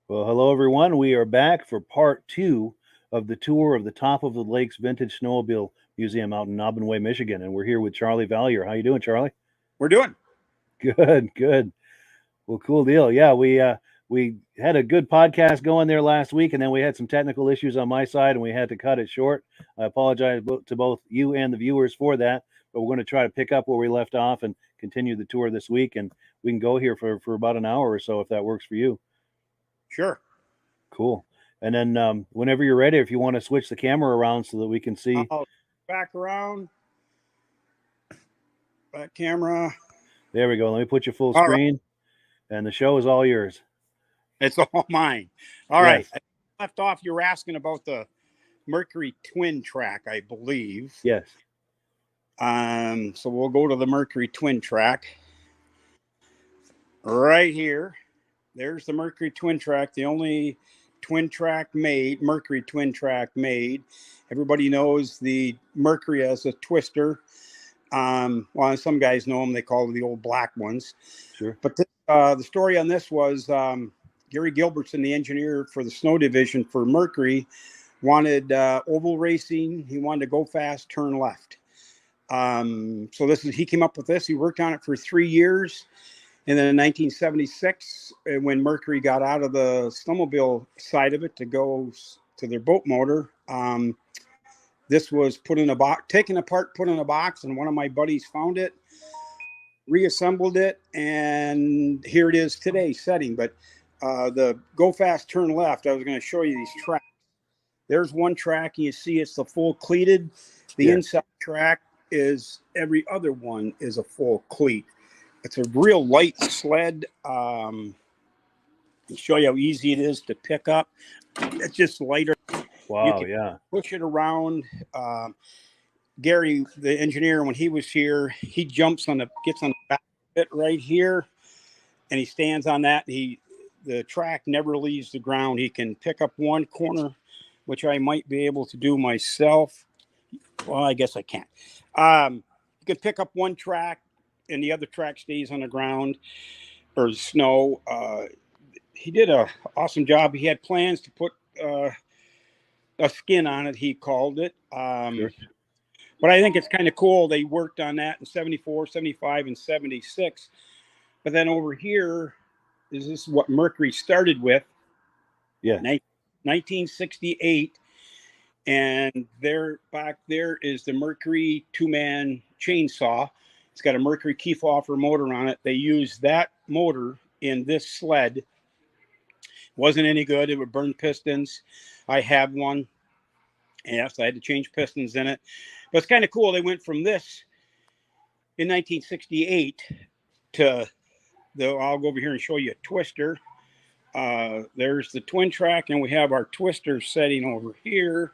Well, hello everyone. We are back for part two of the tour of the Top of the Lakes Vintage Snowmobile Museum out in Naubinway, Michigan, and we're here with Charlie Valier. How you doing, Charlie? We're doing. Good, good. Well, cool deal. Yeah, we had a good podcast going there last week, and then we had some technical issues on my side, and we had to cut it short. I apologize to both you and the viewers for that, but we're going to try to pick up where we left off and continue the tour this week, and we can go here for about an hour or so if that works for you. Sure. Cool. And then whenever you're ready, if you want to switch the camera around so that we can see. I'll back around. Back camera. There we go. Let me put you full All screen. Right. And the show is all yours. It's all mine. All right. Yes. I left off. You were asking about the Mercury Twin Track, I believe. Yes. So we'll go to the Mercury Twin Track. Right here. There's the Mercury Twin Track, the only twin track made, Mercury Twin Track made. Everybody knows the Mercury as a twister. Well, some guys know them. They call them the old black ones. Sure. But the story on this was Gary Gilbertson, the engineer for the snow division for Mercury, wanted oval racing. He wanted to go fast, turn left. So he came up with this. He worked on it for 3 years. And then in 1976, when Mercury got out of the snowmobile side of it to go to their boat motor, this was put in a box, taken apart, put in a box, and one of my buddies found it, reassembled it, and here it is today, setting. But the go fast, turn left, I was going to show you these tracks. There's one track, and you see it's the full cleated. The inside track is every other one is a full cleat. It's a real light sled. I'll show you how easy it is to pick up. It's just lighter. Wow, yeah. Push it around. Gary, the engineer, when he was here, he gets on the back of it right here, and he stands on that. The track never leaves the ground. He can pick up one corner, which I might be able to do myself. Well, I guess I can't. You can pick up one track, and the other track stays on the ground or snow. He did an awesome job. He had plans to put a skin on it, he called it. Sure. But I think it's kind of cool. They worked on that in 74, 75, and 76. But then over here, this is what Mercury started with. Yeah. 1968. And back there is the Mercury two-man chainsaw. It's got a Mercury Kiefhofer motor on it. They used that motor in this sled. Wasn't any good. It would burn pistons. I have one. Yes, I had to change pistons in it. But it's kind of cool. They went from this in 1968 to I'll go over here and show you a twister. There's the twin track, and we have our twister setting over here.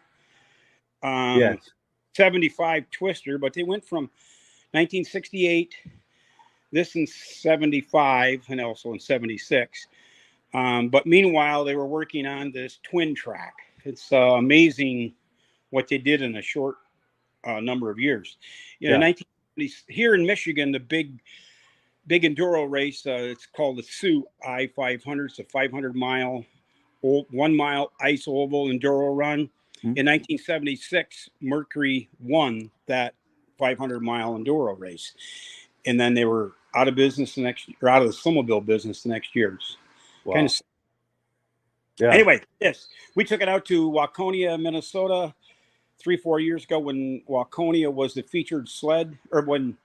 Yes. 75 twister, but they went from 1968, this in 75, and also in 76. But meanwhile, they were working on this twin track. It's amazing what they did in a short number of years. You know, 1970s, here in Michigan, the big enduro race, it's called the Sioux I-500. It's a 500-mile, 1-mile ice oval enduro run. Mm-hmm. In 1976, Mercury won that 500-mile enduro race, and then they were out of business the next, or out of the snowmobile business the next years. Wow. Kind of. Yeah. Anyway, we took it out to Waconia, Minnesota, 3-4 years ago when Waconia was the featured sled, or when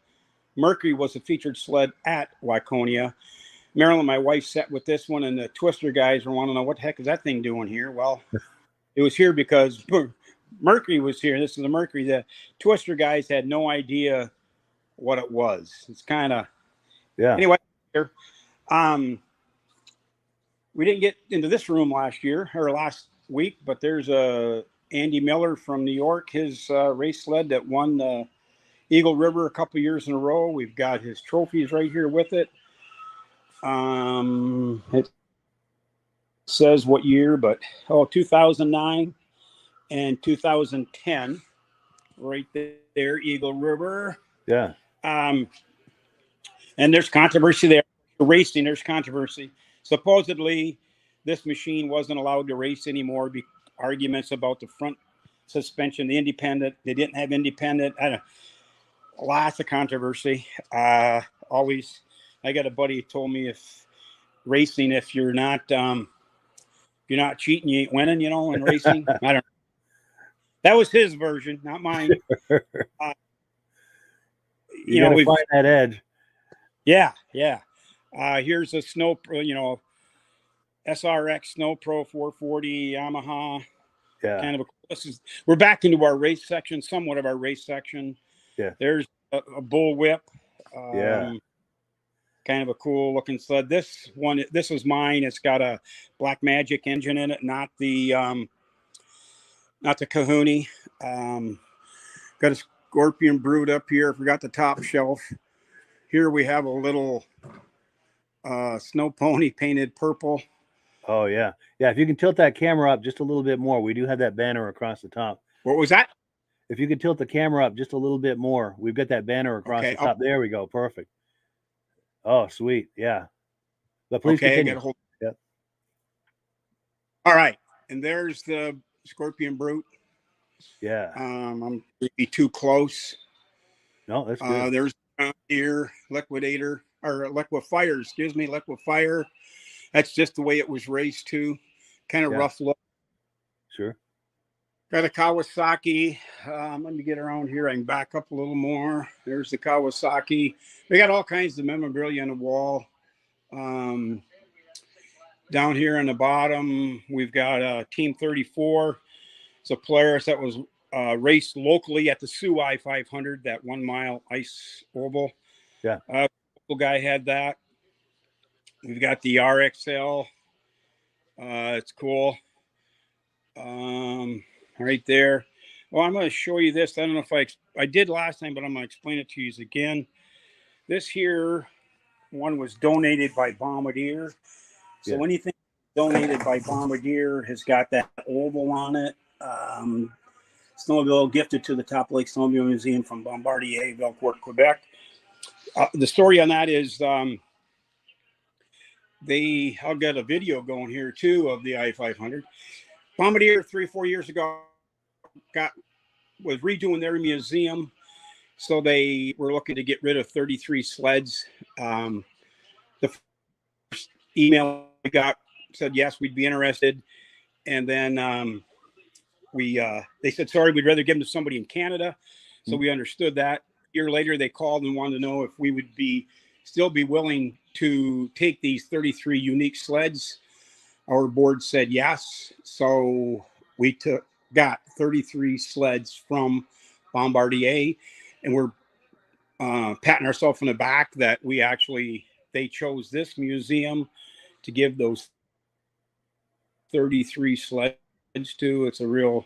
Mercury was the featured sled at Waconia. Marilyn, my wife, sat with this one, and the twister guys were wanting to know what the heck is that thing doing here. Well, it was here because Mercury was here. This is the Mercury. The twister guys had no idea what it was. It's kind of, Anyway, here, we didn't get into this room last week, but there's Andy Miller from New York, his race sled that won the Eagle River a couple years in a row. We've got his trophies right here with it. It says what year, but 2009 and 2010, right there, Eagle River. Yeah. And there's controversy there. Racing, there's controversy. Supposedly, this machine wasn't allowed to race anymore. Arguments about the front suspension, the independent. They didn't have independent. Lots of controversy. Always, I got a buddy who told me if you're not cheating, you ain't winning. You know, in racing. I don't. That was his version, not mine. You gotta find that edge. Yeah. Here's a SRX Snow Pro 440 Yamaha. Yeah. We're back into our race section, somewhat of our race section. Yeah. There's a bull whip. Yeah. Kind of a cool looking sled. This was mine. It's got a Black Magic engine in it, not the Kahuni. Got a Scorpion Brute up here. Forgot the top shelf. Here we have a little Snow Pony painted purple. Oh yeah. If you can tilt that camera up just a little bit more, we do have that banner across the top. What was that? If you could tilt the camera up just a little bit more, we've got that banner across the top. There we go. Perfect. Oh, sweet. Yeah. But please continue. Yep. All right. And there's the Scorpion Brute. Yeah. I'm maybe too close. No, that's good. There's here Liquidator or Liquifire. Excuse me, Liquifire. That's just the way it was raced too. Kind of rough look. Sure. Got a Kawasaki. Let me get around here. I can back up a little more. There's the Kawasaki. We got all kinds of memorabilia on the wall. Down here on the bottom, we've got Team 34. It's a Polaris that was raced locally at the Sioux I-500, that 1 mile ice oval. Yeah. Local guy had that. We've got the RXL. It's cool. Right there. Well, I'm going to show you this. I don't know if I did last time, but I'm going to explain it to you again. This here one was donated by Bombardier. So anything donated by Bombardier has got that oval on it. Snowmobile gifted to the Top Lake Snowmobile Museum from Bombardier, Belcourt, Quebec. The story on that is I'll get a video going here too of the I-500. Bombardier 3-4 years ago was redoing their museum, so they were looking to get rid of 33 sleds. The first email we got said yes, we'd be interested, and then they said sorry, we'd rather give them to somebody in Canada. So we understood that. A year later, they called and wanted to know if we would still be willing to take these 33 unique sleds. Our board said yes, so we got 33 sleds from Bombardier, and we're patting ourselves on the back that they chose this museum to give those 33 sleds to. It's a real.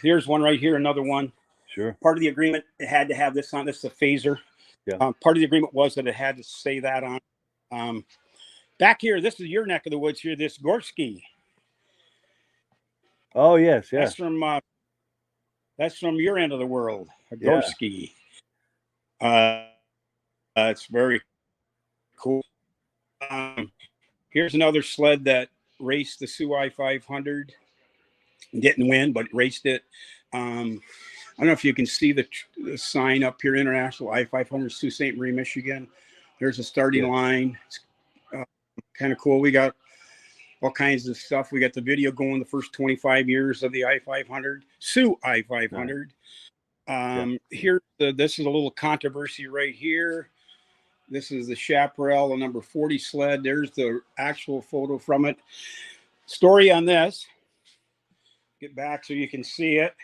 Here's one right here, another one. Sure. Part of the agreement, it had to have this on. This is a phaser. Yeah. Part of the agreement was that it had to say that on. Back here, this is your neck of the woods here, this Gorski. Oh, yes. That's from your end of the world, a Gorski. It's very cool. Here's another sled that raced the Sioux I-500. Didn't win, but raced it. I don't know if you can see the sign up here, International I-500, Sault Ste. Marie, Michigan. There's a starting line. It's kind of cool. We got all kinds of stuff. We got the video going the first 25 years of the I-500, Sioux I-500. This is a little controversy right here. This is the Chaparral, the number 40 sled. There's the actual photo from it. Story on this. Get back so you can see it.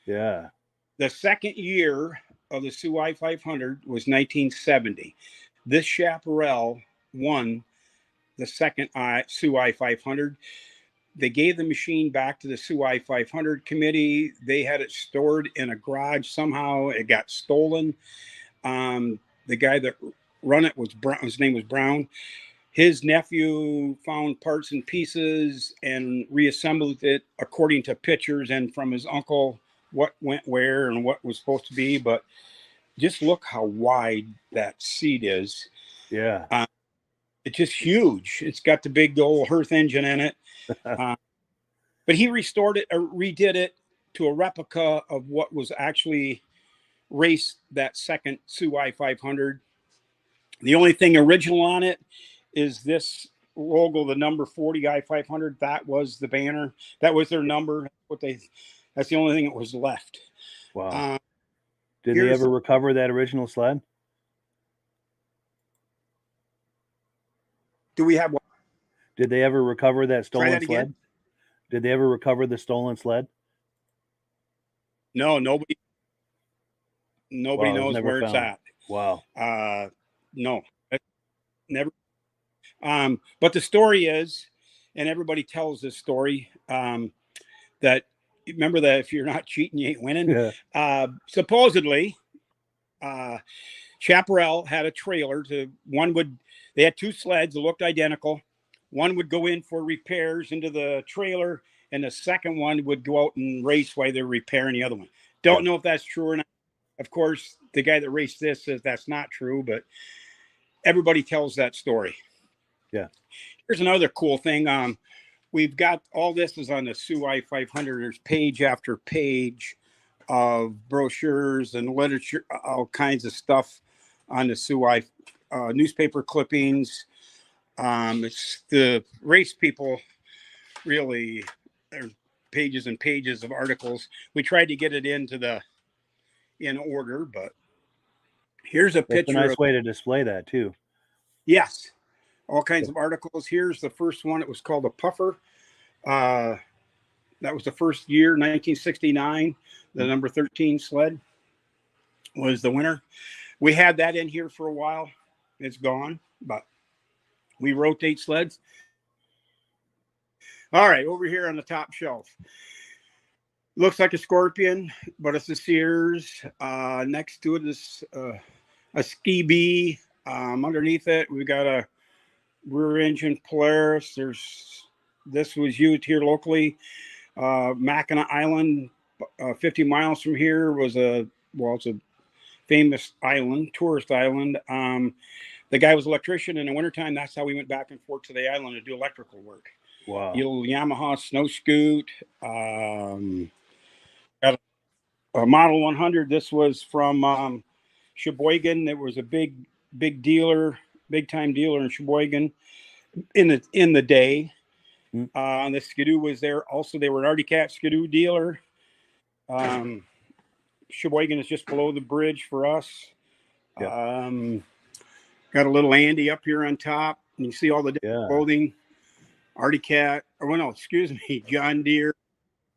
Yeah. The second year of the Sioux I-500 was 1970. This Chaparral won the second Sioux I-500. They gave the machine back to the Sioux I-500 committee. They had it stored in a garage. Somehow it got stolen. The guy that run it was Brown. His name was Brown. His nephew found parts and pieces and reassembled it according to pictures and from his uncle what went where and what was supposed to be. But just look how wide that seat is. Yeah. It's just huge. It's got the big old Hearth engine in it. But he restored it or redid it to a replica of what was actually raced that second Sioux I-500. The only thing original on it is this logo, the number 40 I-500. That was the banner. That was their number. That's the only thing that was left. Wow. Did they ever recover that original sled? Do we have one? Did they ever recover that stolen sled? Again? Did they ever recover the stolen sled? No, nobody knows where it's at. Wow. No, never. But the story is, and everybody tells this story, that remember that if you're not cheating, you ain't winning. Yeah. Supposedly, Chaparral had a trailer they had two sleds that looked identical. One would go in for repairs into the trailer, and the second one would go out and race while they're repairing the other one. Don't know if that's true or not. Of course, the guy that raced this says that's not true, but everybody tells that story. Yeah. Here's another cool thing. We've got all this is on the Sioux I-500. There's page after page of brochures and literature, all kinds of stuff on the Sioux I newspaper clippings. It's the race people really. There's pages and pages of articles. We tried to get it in order, but here's a picture. That's a nice way to display that too. Yes, all kinds of articles. Here's the first one. It was called a puffer. That was the first year, 1969. The number 13 sled was the winner. We had that in here for a while. It's gone, but we rotate sleds. All right, over here on the top shelf. Looks like a Scorpion, but it's a Sears. Next to it is a Ski Bee. Underneath it, we've got a rear engine Polaris. This was used here locally. Mackinac Island, 50 miles from here, it's a famous island, tourist island. The guy was an electrician in the wintertime. That's how we went back and forth to the island to do electrical work. Wow. The old Yamaha snow scoot. Got a Model 100. This was from Sheboygan. It was a big dealer, big time dealer in Sheboygan in the day. The Skidoo was there. Also, they were an Artie Cat Skidoo dealer. Sheboygan is just below the bridge for us. Yep. Got a little Andy up here on top. And you see all the clothing. Artie Cat. John Deere,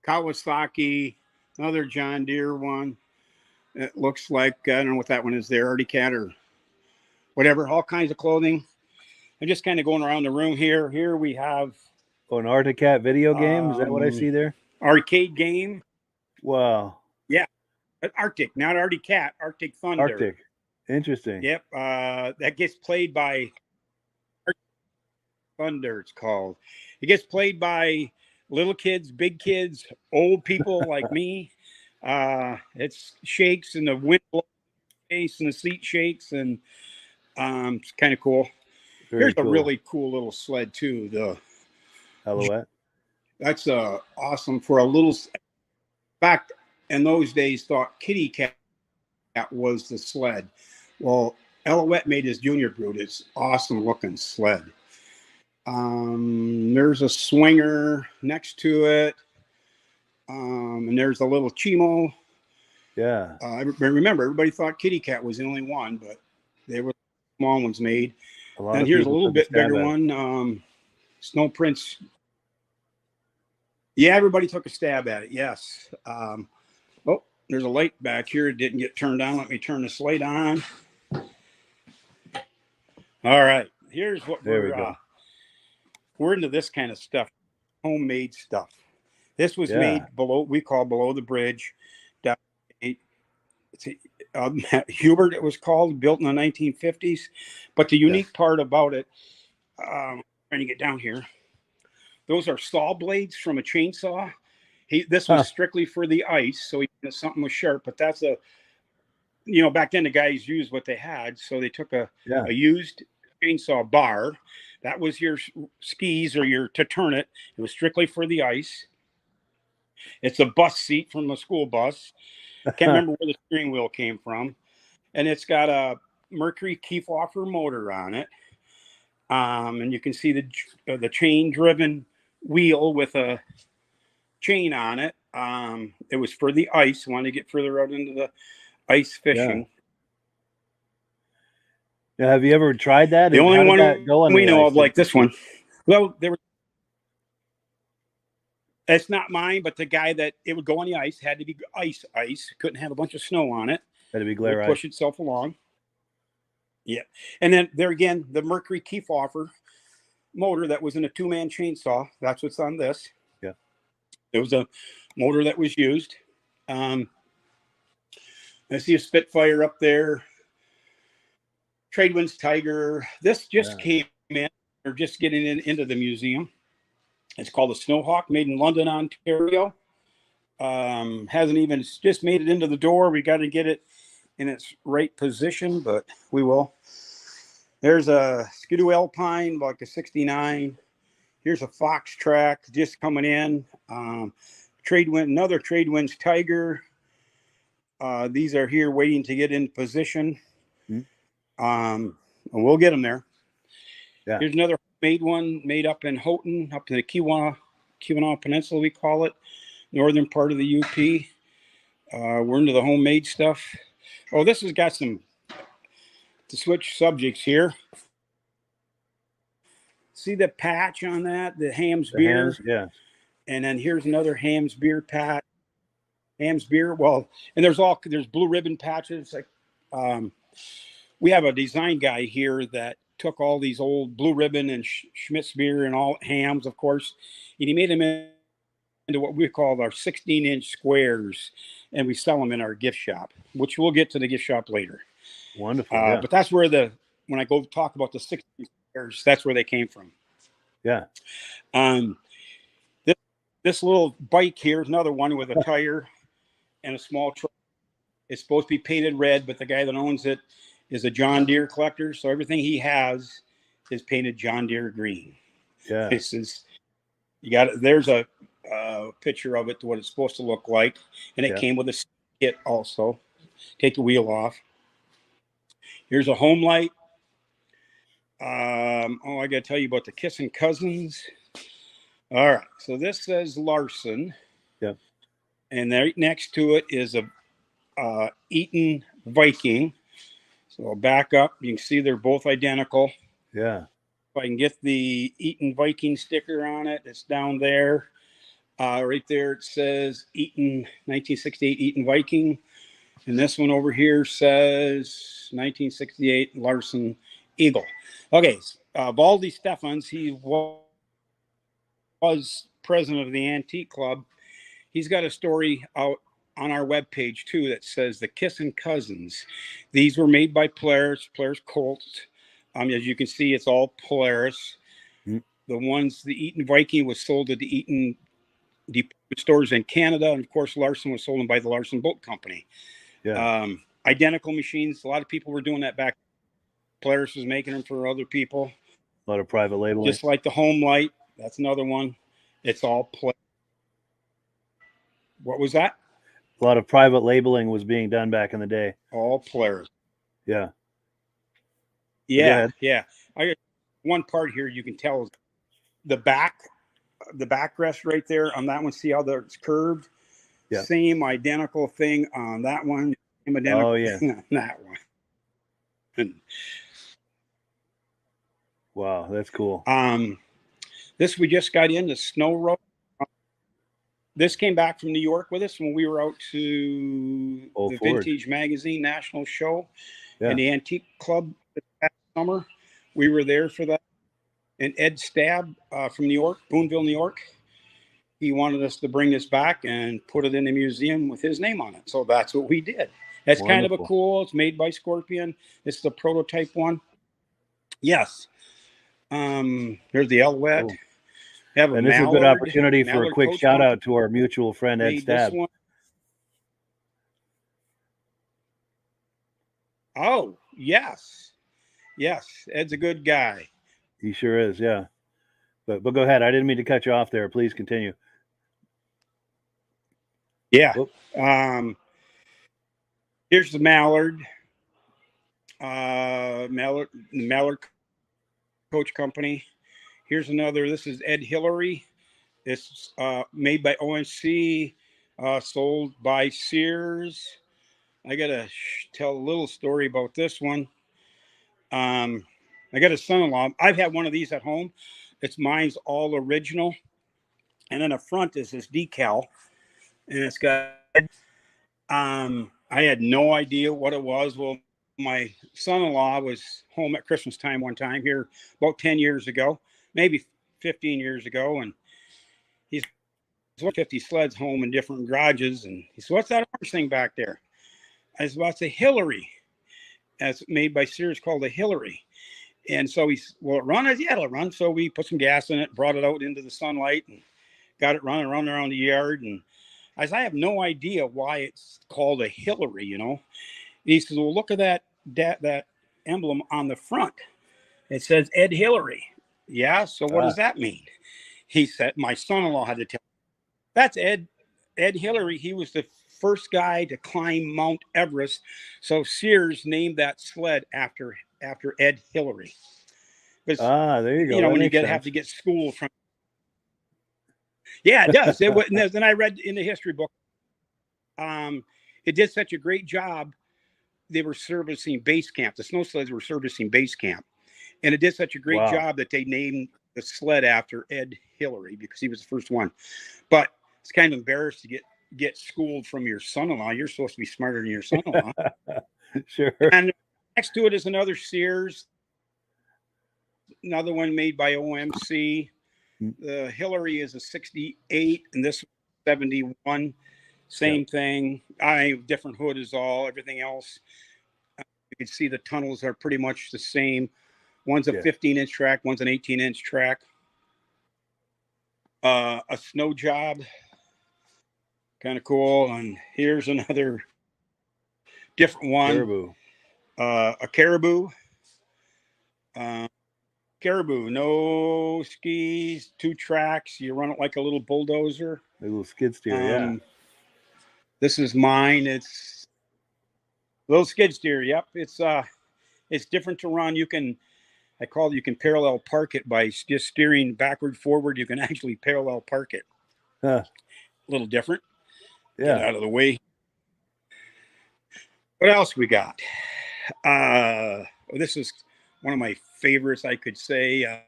Kawasaki, another John Deere one. It looks like, I don't know what that one is there, Artie Cat or whatever. All kinds of clothing. I'm just kind of going around the room here. Here we have an Artie Cat video game. Is that what I see there? Arcade game. Wow. Yeah. Arctic, not Artie Cat, Arctic Thunder. Arctic. Interesting. Yep. That gets played by Arctic Thunder, it's called. It gets played by little kids, big kids, old people like me. It shakes and the wind blows in the face and the seat shakes and it's kind of cool. Here's a really cool little sled too. The Alouette. That's awesome for a little. Back in those days, thought Kitty Cat was the sled. Well, Alouette made his junior brood. It's awesome looking sled. There's a swinger next to it. And there's a little Chimo. Yeah. I remember everybody thought Kitty Cat was the only one, but they were small ones made. And here's a little bit bigger one. Snow Prince. Yeah, everybody took a stab at it. Yes. There's a light back here. It didn't get turned on. Let me turn this light on. All right. Here's what we're into this kind of stuff. Homemade stuff. This was made we call below the bridge. Hubert, it was called, built in the 1950s. But the unique part about it, trying to get down here, those are saw blades from a chainsaw. This was strictly for the ice, so something was sharp. But that's back then the guys used what they had, so they took a used chainsaw bar. That was your skis or your to turn it. It was strictly for the ice. It's a bus seat from a school bus. Can't remember where the steering wheel came from. And it's got a Mercury Kefauver motor on it. And you can see the chain driven wheel with a chain on it. It was for the ice. Wanted to get further out into the ice fishing. Yeah. Have you ever tried that? The only one we know of like this one. Well, it's not mine, but the guy that it would go on the ice had to be ice. Couldn't have a bunch of snow on it. Had to be glare ice. Push itself along. Yeah. And then there again, the Mercury Kefauver motor that was in a 2-man chainsaw. That's what's on this. Yeah. It was a motor that was used. I see a Spitfire up there. Tradewinds Tiger. This just came in. They're just getting into the museum. It's called the Snowhawk, made in London, Ontario. Hasn't even just made it into the door. We got to get it in its right position, but we will. There's a Skidoo Alpine, like a 69. Here's a Fox Track just coming in. Another Tradewinds Tiger. These are here waiting to get in position. And we'll get them there. Yeah. Here's another made one made up in Houghton, up in the Keweenaw Peninsula, we call it, northern part of the UP. We're into the homemade stuff. Oh, this has got some, to switch subjects here. See the patch on that, the Ham's beer? Yeah. And then here's another Ham's beer patch. Ham's beer. Well, and there's blue ribbon patches. Like, we have a design guy here that took all these old blue ribbon and Schmidt's beer and all Hams, of course, and he made them into what we call our 16-inch squares, and we sell them in our gift shop, which we'll get to the gift shop later. Wonderful. Yeah. But that's where when I go talk about the 16 squares, that's where they came from. Yeah. This little bike here is another one with a tire and a small truck. It's supposed to be painted red, but the guy that owns it is a John Deere collector, so everything he has is painted John Deere green. Yeah. There's a picture of it to what it's supposed to look like, and it came with a kit also. Take the wheel off. Here's a home light. I gotta tell you about the Kissing Cousins. All right, so this says Larson. Yep. And right next to it is a Eaton Viking. So I'll back up. You can see they're both identical. Yeah. If I can get the Eaton Viking sticker on it, it's down there. Right there it says Eaton 1968 Eaton Viking. And this one over here says 1968 Larson Eagle. Okay, Valdi Stefans, he was president of the Antique Club. He's got a story out on our webpage too that says the Kissing Cousins. These were made by Polaris Colts. As you can see, it's all Polaris. The Eaton Viking was sold at the Eaton stores in Canada, and of course Larson was sold by the Larson Boat Company. Yeah. Identical machines. A lot of people were doing that back. Polaris was making them for other people. A lot of private labeling. Just like the home light. That's another one. It's all Polaris. What was that? A lot of private labeling was being done back in the day. All Polaris. Yeah. Yeah. I got one part here you can tell the backrest right there on that one. See how it's curved? Yeah. Same identical thing on that one. Same identical thing on that one. Wow, that's cool. This we just got into Snow Road. This came back from New York with us when we were out to the Vintage Magazine National Show and the Antique Club this past summer. We were there for that. And Ed Stab from New York, Boonville, New York, he wanted us to bring this back and put it in the museum with his name on it. So that's what we did. That's kind of a cool. It's made by Scorpion. It's the prototype one. Yes. Here's the Elwet. Cool. And this is a good opportunity for a quick shout out to our mutual friend Ed Stab. Oh, yes. Yes, Ed's a good guy. He sure is. Yeah. But go ahead. I didn't mean to cut you off there. Please continue. Yeah. Whoop. Um, here's the Mallard. Mallard Coach Company. Here's another. This is Ed Hillary. It's made by ONC, sold by Sears. I got to tell a little story about this one. I got a son-in-law. I've had one of these at home. Mine's all original. And in the front is this decal. And it's got, I had no idea what it was. Well, my son-in-law was home at Christmas time one time here about 10 years ago, maybe 15 years ago. And he's 50 sleds home in different garages. And he said, "What's that orange thing back there?" I said, "Well, it's a Hillary. It's made by Sears, called a Hillary." And so he's, "Will it run?" I said, "Yeah, it'll run." So we put some gas in it, brought it out into the sunlight, and got it running around the yard. And I said, "I have no idea why it's called a Hillary, you know." And he says, "Well, look at that emblem on the front. It says Ed Hillary." "Yeah, so what does that mean?" He said, my son-in-law had to tell me, "That's Ed Hillary. He was the first guy to climb Mount Everest. So Sears named that sled after Ed Hillary." Because There you go. That when you makes sense. have to get school from. Yeah, it does. Then I read in the history book. It did such a great job. They were servicing base camp. The snow sleds were servicing base camp, and it did such a great job that they named the sled after Ed Hillary because he was the first one. But it's kind of embarrassed to get schooled from your son-in-law. You're supposed to be smarter than your son-in-law. Sure. And next to it is another Sears, another one made by OMC. The Hillary is a 68, and this 71. Same thing. Different hood is all. Everything else, you can see the tunnels are pretty much the same. One's a 15-inch track. One's an 18-inch track. A snow job, kind of cool. And here's another different one. Caribou. A Caribou. Caribou, no skis, 2 tracks. You run it like a little bulldozer. A little skid steer, This is mine. It's a little skid steer. Yep. It's different to run. You can parallel park it by just steering backward, forward. You can actually parallel park it. A little different. Yeah. Get out of the way. What else we got? This is one of my favorites, I could say.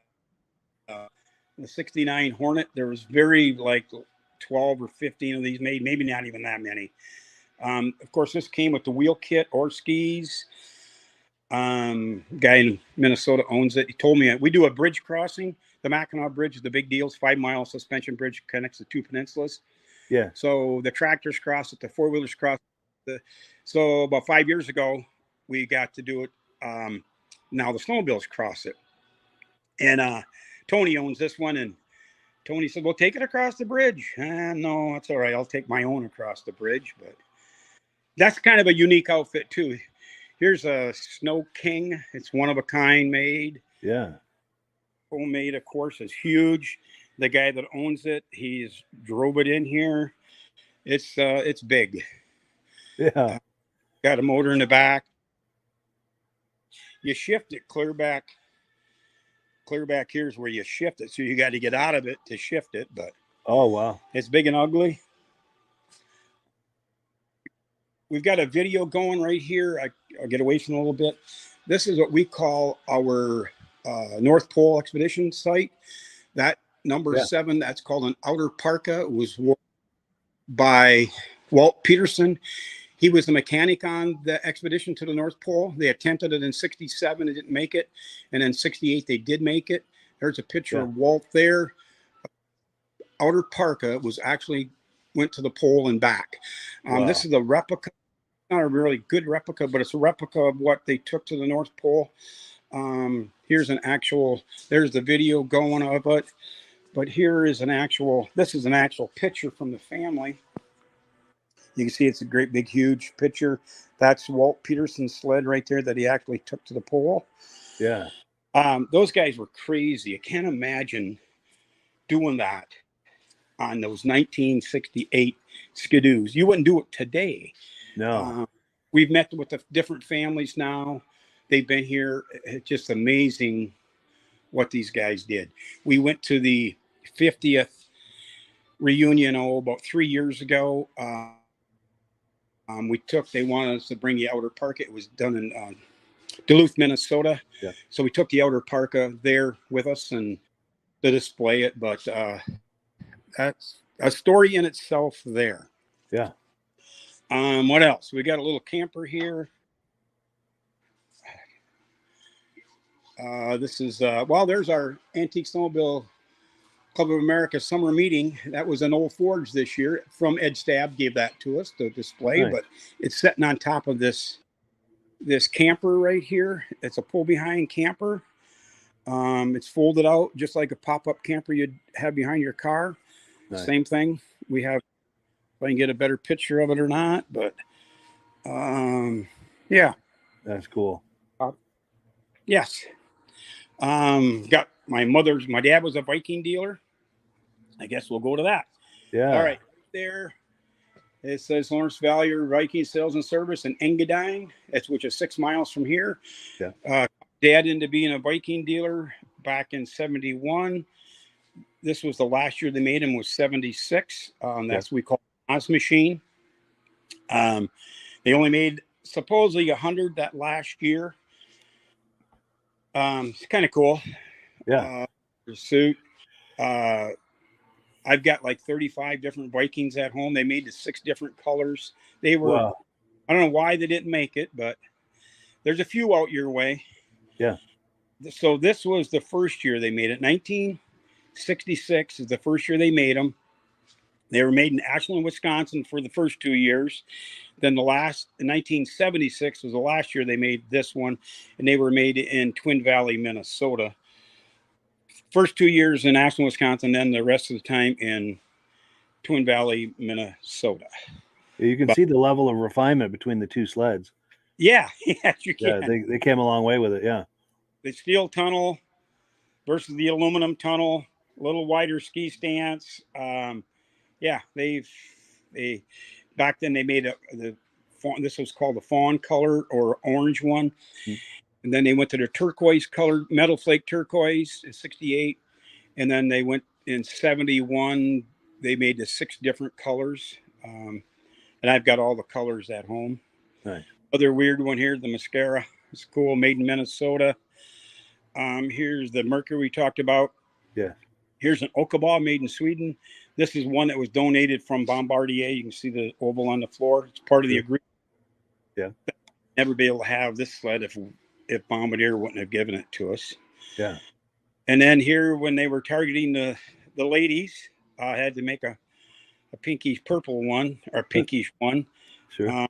The 69 Hornet. There was very like 12 or 15 of these made, maybe not even that many. Of course, this came with the wheel kit or skis. Guy in Minnesota owns it. He told me we do a bridge crossing. The Mackinac Bridge is the big deal. It's 5-mile suspension bridge, connects the 2 peninsulas. Yeah. So the tractors cross it, the 4-wheelers cross it. So about 5 years ago, we got to do it. Now the snowmobiles cross it. And Tony owns this one, and Tony said, "Well, take it across the bridge." No, that's all right. I'll take my own across the bridge. But that's kind of a unique outfit too. Here's a Snow King. It's one of a kind made. Yeah. Homemade, of course, is huge. The guy that owns it, he's drove it in here. It's big. Yeah. Got a motor in the back. You shift it clear back. Clear back here is where you shift it. So you got to get out of it to shift it. But oh, wow. It's big and ugly. We've got a video going right here. I'll get away from it a little bit. This is what we call our North Pole expedition site. That number 7, that's called an outer parka. It was worn by Walt Peterson. He was the mechanic on the expedition to the North Pole. They attempted it in 67. They didn't make it. And in 68, they did make it. There's a picture of Walt there. Outer parka was actually went to the pole and back. This is a replica. Not a really good replica, but it's a replica of what they took to the North Pole. Here's an actual, there's the video going of it. But here is this is an actual picture from the family. You can see it's a great big huge picture. That's Walt Peterson's sled right there that he actually took to the pole. Yeah. Those guys were crazy. I can't imagine doing that on those 1968 Skidoos. You wouldn't do it today. No. We've met with the different families now. They've been here. It's just amazing what these guys did. We went to the 50th reunion about 3 years ago. They wanted us to bring the outer parka. It was done in Duluth, Minnesota. Yeah. So we took the outer parka there with us and to display it. But that's a story in itself there. Yeah. What else? We got a little camper here. This is, there's our Antique Snowmobile Club of America summer meeting. That was an old Forge this year from Ed Stab, gave that to us to display, Nice. but it's sitting on top of this camper right here. It's a pull behind camper. It's folded out just like a pop-up camper you'd have behind your car. Nice. Same thing. We have, if I can get a better picture of it or not, but yeah. That's cool. Yes. Got my dad was a Viking dealer. I guess we'll go to that. Yeah. All right. There it says Lawrence Valley Viking Sales and Service in Engadine, which is 6 miles from here. Yeah. Dad into being a Viking dealer back in 71. This was the last year they made him, was 76. That's what we call Oz machine. They only made supposedly 100 that last year. It's kind of cool. Yeah. Suit. I've got like 35 different Vikings at home. They made the 6 different colors. They were, wow. I don't know why they didn't make it, but there's a few out your way. Yeah. So this was the first year they made it. 1966 is the first year they made them. They were made in Ashland, Wisconsin for the first 2 years. Then 1976 was the last year they made this one, and they were made in Twin Valley, Minnesota. First 2 years in Ashland, Wisconsin, then the rest of the time in Twin Valley, Minnesota. You can see the level of refinement between the two sleds. Yeah, yes, you can. Yeah, they came a long way with it, yeah. The steel tunnel versus the aluminum tunnel, a little wider ski stance. Yeah, they back then they made this was called the fawn color or orange one. Mm-hmm. And then they went to the turquoise color, metal flake turquoise in 68. And then they went in 71, they made the 6 different colors. And I've got all the colors at home. Nice. Other weird one here, the mascara. It's cool, made in Minnesota. Here's the Mercury we talked about. Yeah. Here's an Okaba made in Sweden. This is one that was donated from Bombardier. You can see the oval on the floor. It's part of the agreement. Yeah. Never be able to have this sled if Bombardier wouldn't have given it to us. Yeah. And then here, when they were targeting the ladies, I had to make a pinkish purple one or pinkish one. Sure.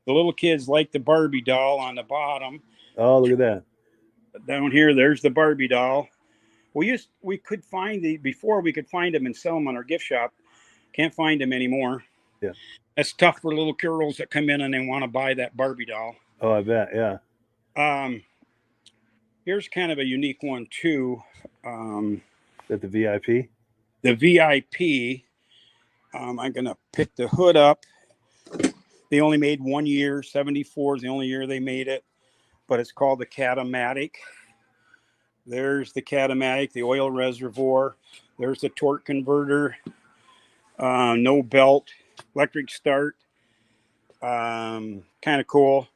The little kids like the Barbie doll on the bottom. Oh, look at that. Down here, there's the Barbie doll. We could find before we could find them and sell them on our gift shop. Can't find them anymore. Yeah. That's tough for little girls that come in and they want to buy that Barbie doll. Oh, I bet. Yeah. Here's kind of a unique one too. Is that the VIP? The VIP. I'm going to pick the hood up. They only made 1 year. 74 is the only year they made it, but it's called the Catamatic. There's the Catamatic, the oil reservoir. There's the torque converter. No belt, electric start. Kind of cool.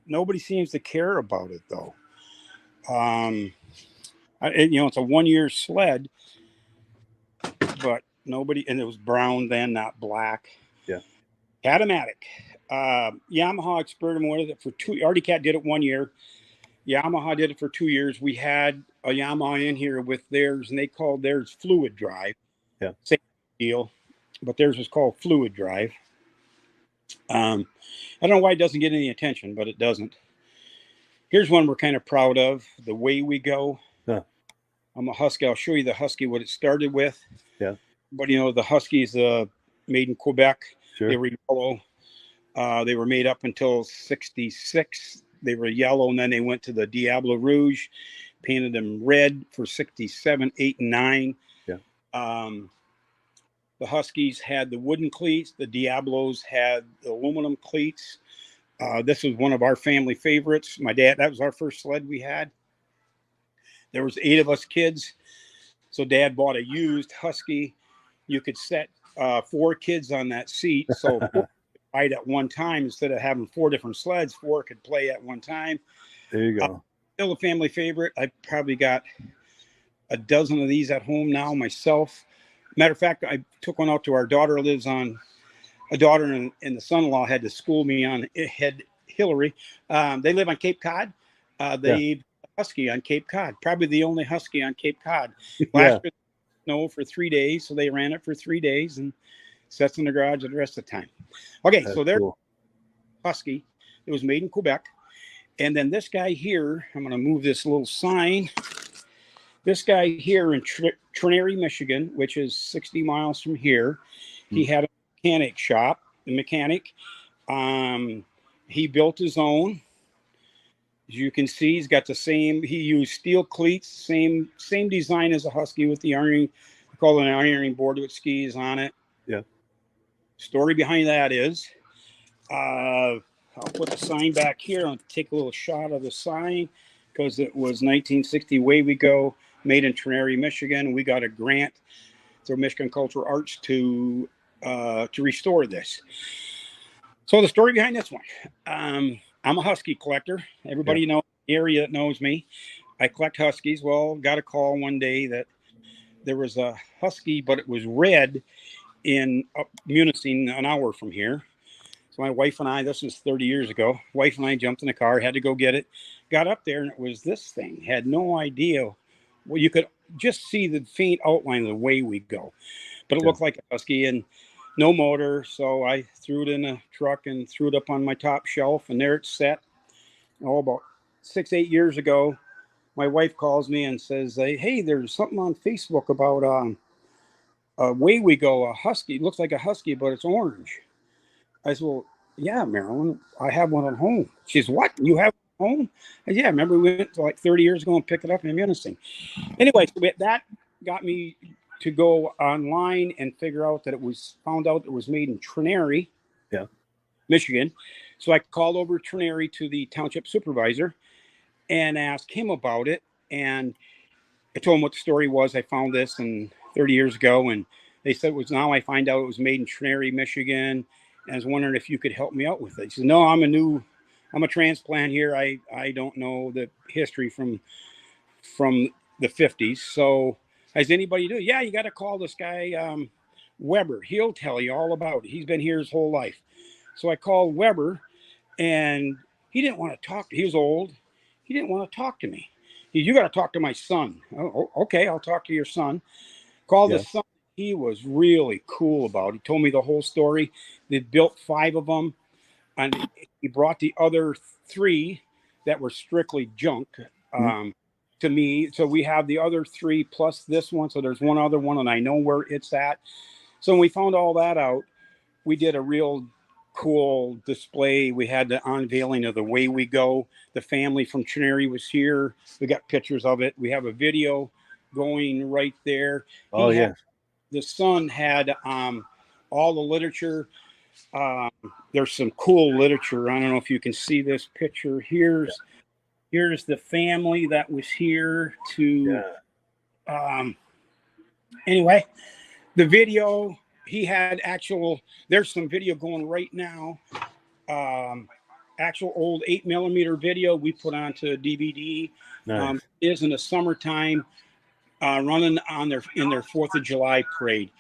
Nobody seems to care about it though. It's a 1 year sled, but nobody, and it was brown then, not black. Yeah. Catamatic. Yamaha experimented with it for 2. Artie Cat did it 1 year. Yamaha did it for 2 years. We had a Yamaha in here with theirs, and they called theirs fluid drive. Yeah. Same deal, but theirs was called fluid drive. I don't know why it doesn't get any attention, but it doesn't. Here's one we're kind of proud of, the Way We Go. Yeah. I'm a Husky. I'll show you the Husky, what it started with. Yeah. But, the Huskies made in Quebec. Sure. They were yellow. They were made up until 66. They were yellow, and then they went to the Diablo Rouge, painted them red for 67, 8, and 9. Yeah. The Huskies had the wooden cleats. The Diablos had the aluminum cleats. This was one of our family favorites. My dad, that was our first sled we had. There was 8 of us kids. So Dad bought a used Husky. You could set 4 kids on that seat. So 4 could ride at one time instead of having 4 different sleds. 4 could play at one time. There you go. Still a family favorite. I probably got a dozen of these at home now myself. Matter of fact, I took one out to our daughter. Lives on a daughter and the son-in-law had to school me on Hillary. They live on Cape Cod. They Husky on Cape Cod, probably the only Husky on Cape Cod. Last year, snow for 3 days, so they ran it for 3 days and sets in the garage the rest of the time. Okay, that's so they're cool. Husky. It was made in Quebec. And then this guy here, I'm going to move this little sign. This guy here in Trinary, Michigan, which is 60 miles from here, he had a mechanic shop, the mechanic. He built his own. As you can see, he's got the same, he used steel cleats, same design as a Husky with the ironing, we call it an ironing board with skis on it. Yeah. Story behind that is, I'll put the sign back here. I'll take a little shot of the sign because it was 1960, Way We Go, made in Trinary, Michigan. We got a grant through Michigan Cultural Arts to restore this. So the story behind this one, I'm a Husky collector. Everybody knows the area that knows me. I collect Huskies. Well, got a call one day that there was a Husky, but it was red in Munising, an hour from here. So my wife and I, this was 30 years ago, wife and I jumped in the car, had to go get it. Got up there, and it was this thing. Had no idea. Well, you could just see the faint outline of the Way We Go. But it looked like a Husky, and no motor, so I threw it in a truck and threw it up on my top shelf, and there it's set. About 6-8 years ago, my wife calls me and says, hey, there's something on Facebook about Way We Go, a Husky. It looks like a Husky, but it's orange. I said, well, yeah, Marilyn, I have one at home. She says, what? You have one at home? I said, yeah, remember we went to like 30 years ago and picked it up in Munising. Anyway, so that got me to go online and found out it was made in Trinary, Michigan. So I called over Trinary to the township supervisor and asked him about it. And I told him what the story was. I found this 30 years ago, and they said I find out it was made in Trinary, Michigan. And I was wondering if you could help me out with it. He said, no, I'm a transplant here. I don't know the history from the 50s. So has anybody do it? Yeah, you got to call this guy, Weber. He'll tell you all about it. He's been here his whole life. So I called Weber, and he didn't want to talk. He was old. He didn't want to talk to me. You got to talk to my son. Oh, okay, I'll talk to your son. Called his son. He was really cool about it. He told me the whole story. They built 5 of them, and he brought the other 3 that were strictly junk to me. So we have the other 3 plus this one. So there's one other one, and I know where it's at. So when we found all that out, we did a real cool display. We had the unveiling of the Way We Go. The family from Trinary was here. We got pictures of it. We have a video going right there. Oh, yes. The son had all the literature. There's some cool literature. I don't know if you can see this picture. Here's the family that was here to. Anyway, the video, he had there's some video going right now. Actual old 8mm video we put onto DVD. Nice. Is in the summertime. Running in their 4th of July parade.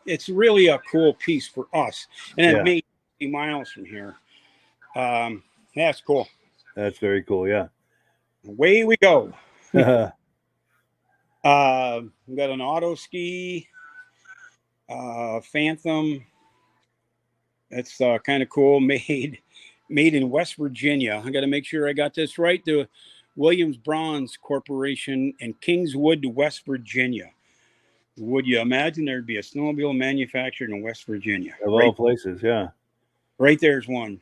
It's really a cool piece for us. And it made 50 miles from here. That's cool. That's very cool, yeah. Away we go. We got an auto ski, Phantom. It's kind of cool. Made in West Virginia. I got to make sure I got this right. The Williams Bronze Corporation in Kingswood, West Virginia. Would you imagine there'd be a snowmobile manufactured in West Virginia? Of all places, yeah. Right there's one.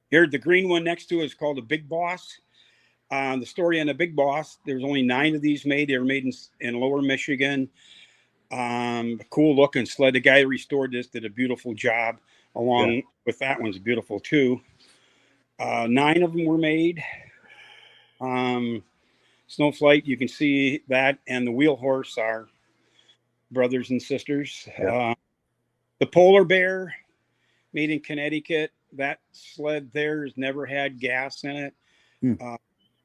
Here, the green one next to it is called the Big Boss. The story on the Big Boss, there's only 9 of these made. They were made in Lower Michigan. Cool looking sled. The guy who restored this did a beautiful job. Along with that one's beautiful too. 9 of them were made. Snowflight, you can see that, and the Wheel Horse are brothers and sisters. The Polar Bear, made in Connecticut. That sled there has never had gas in it.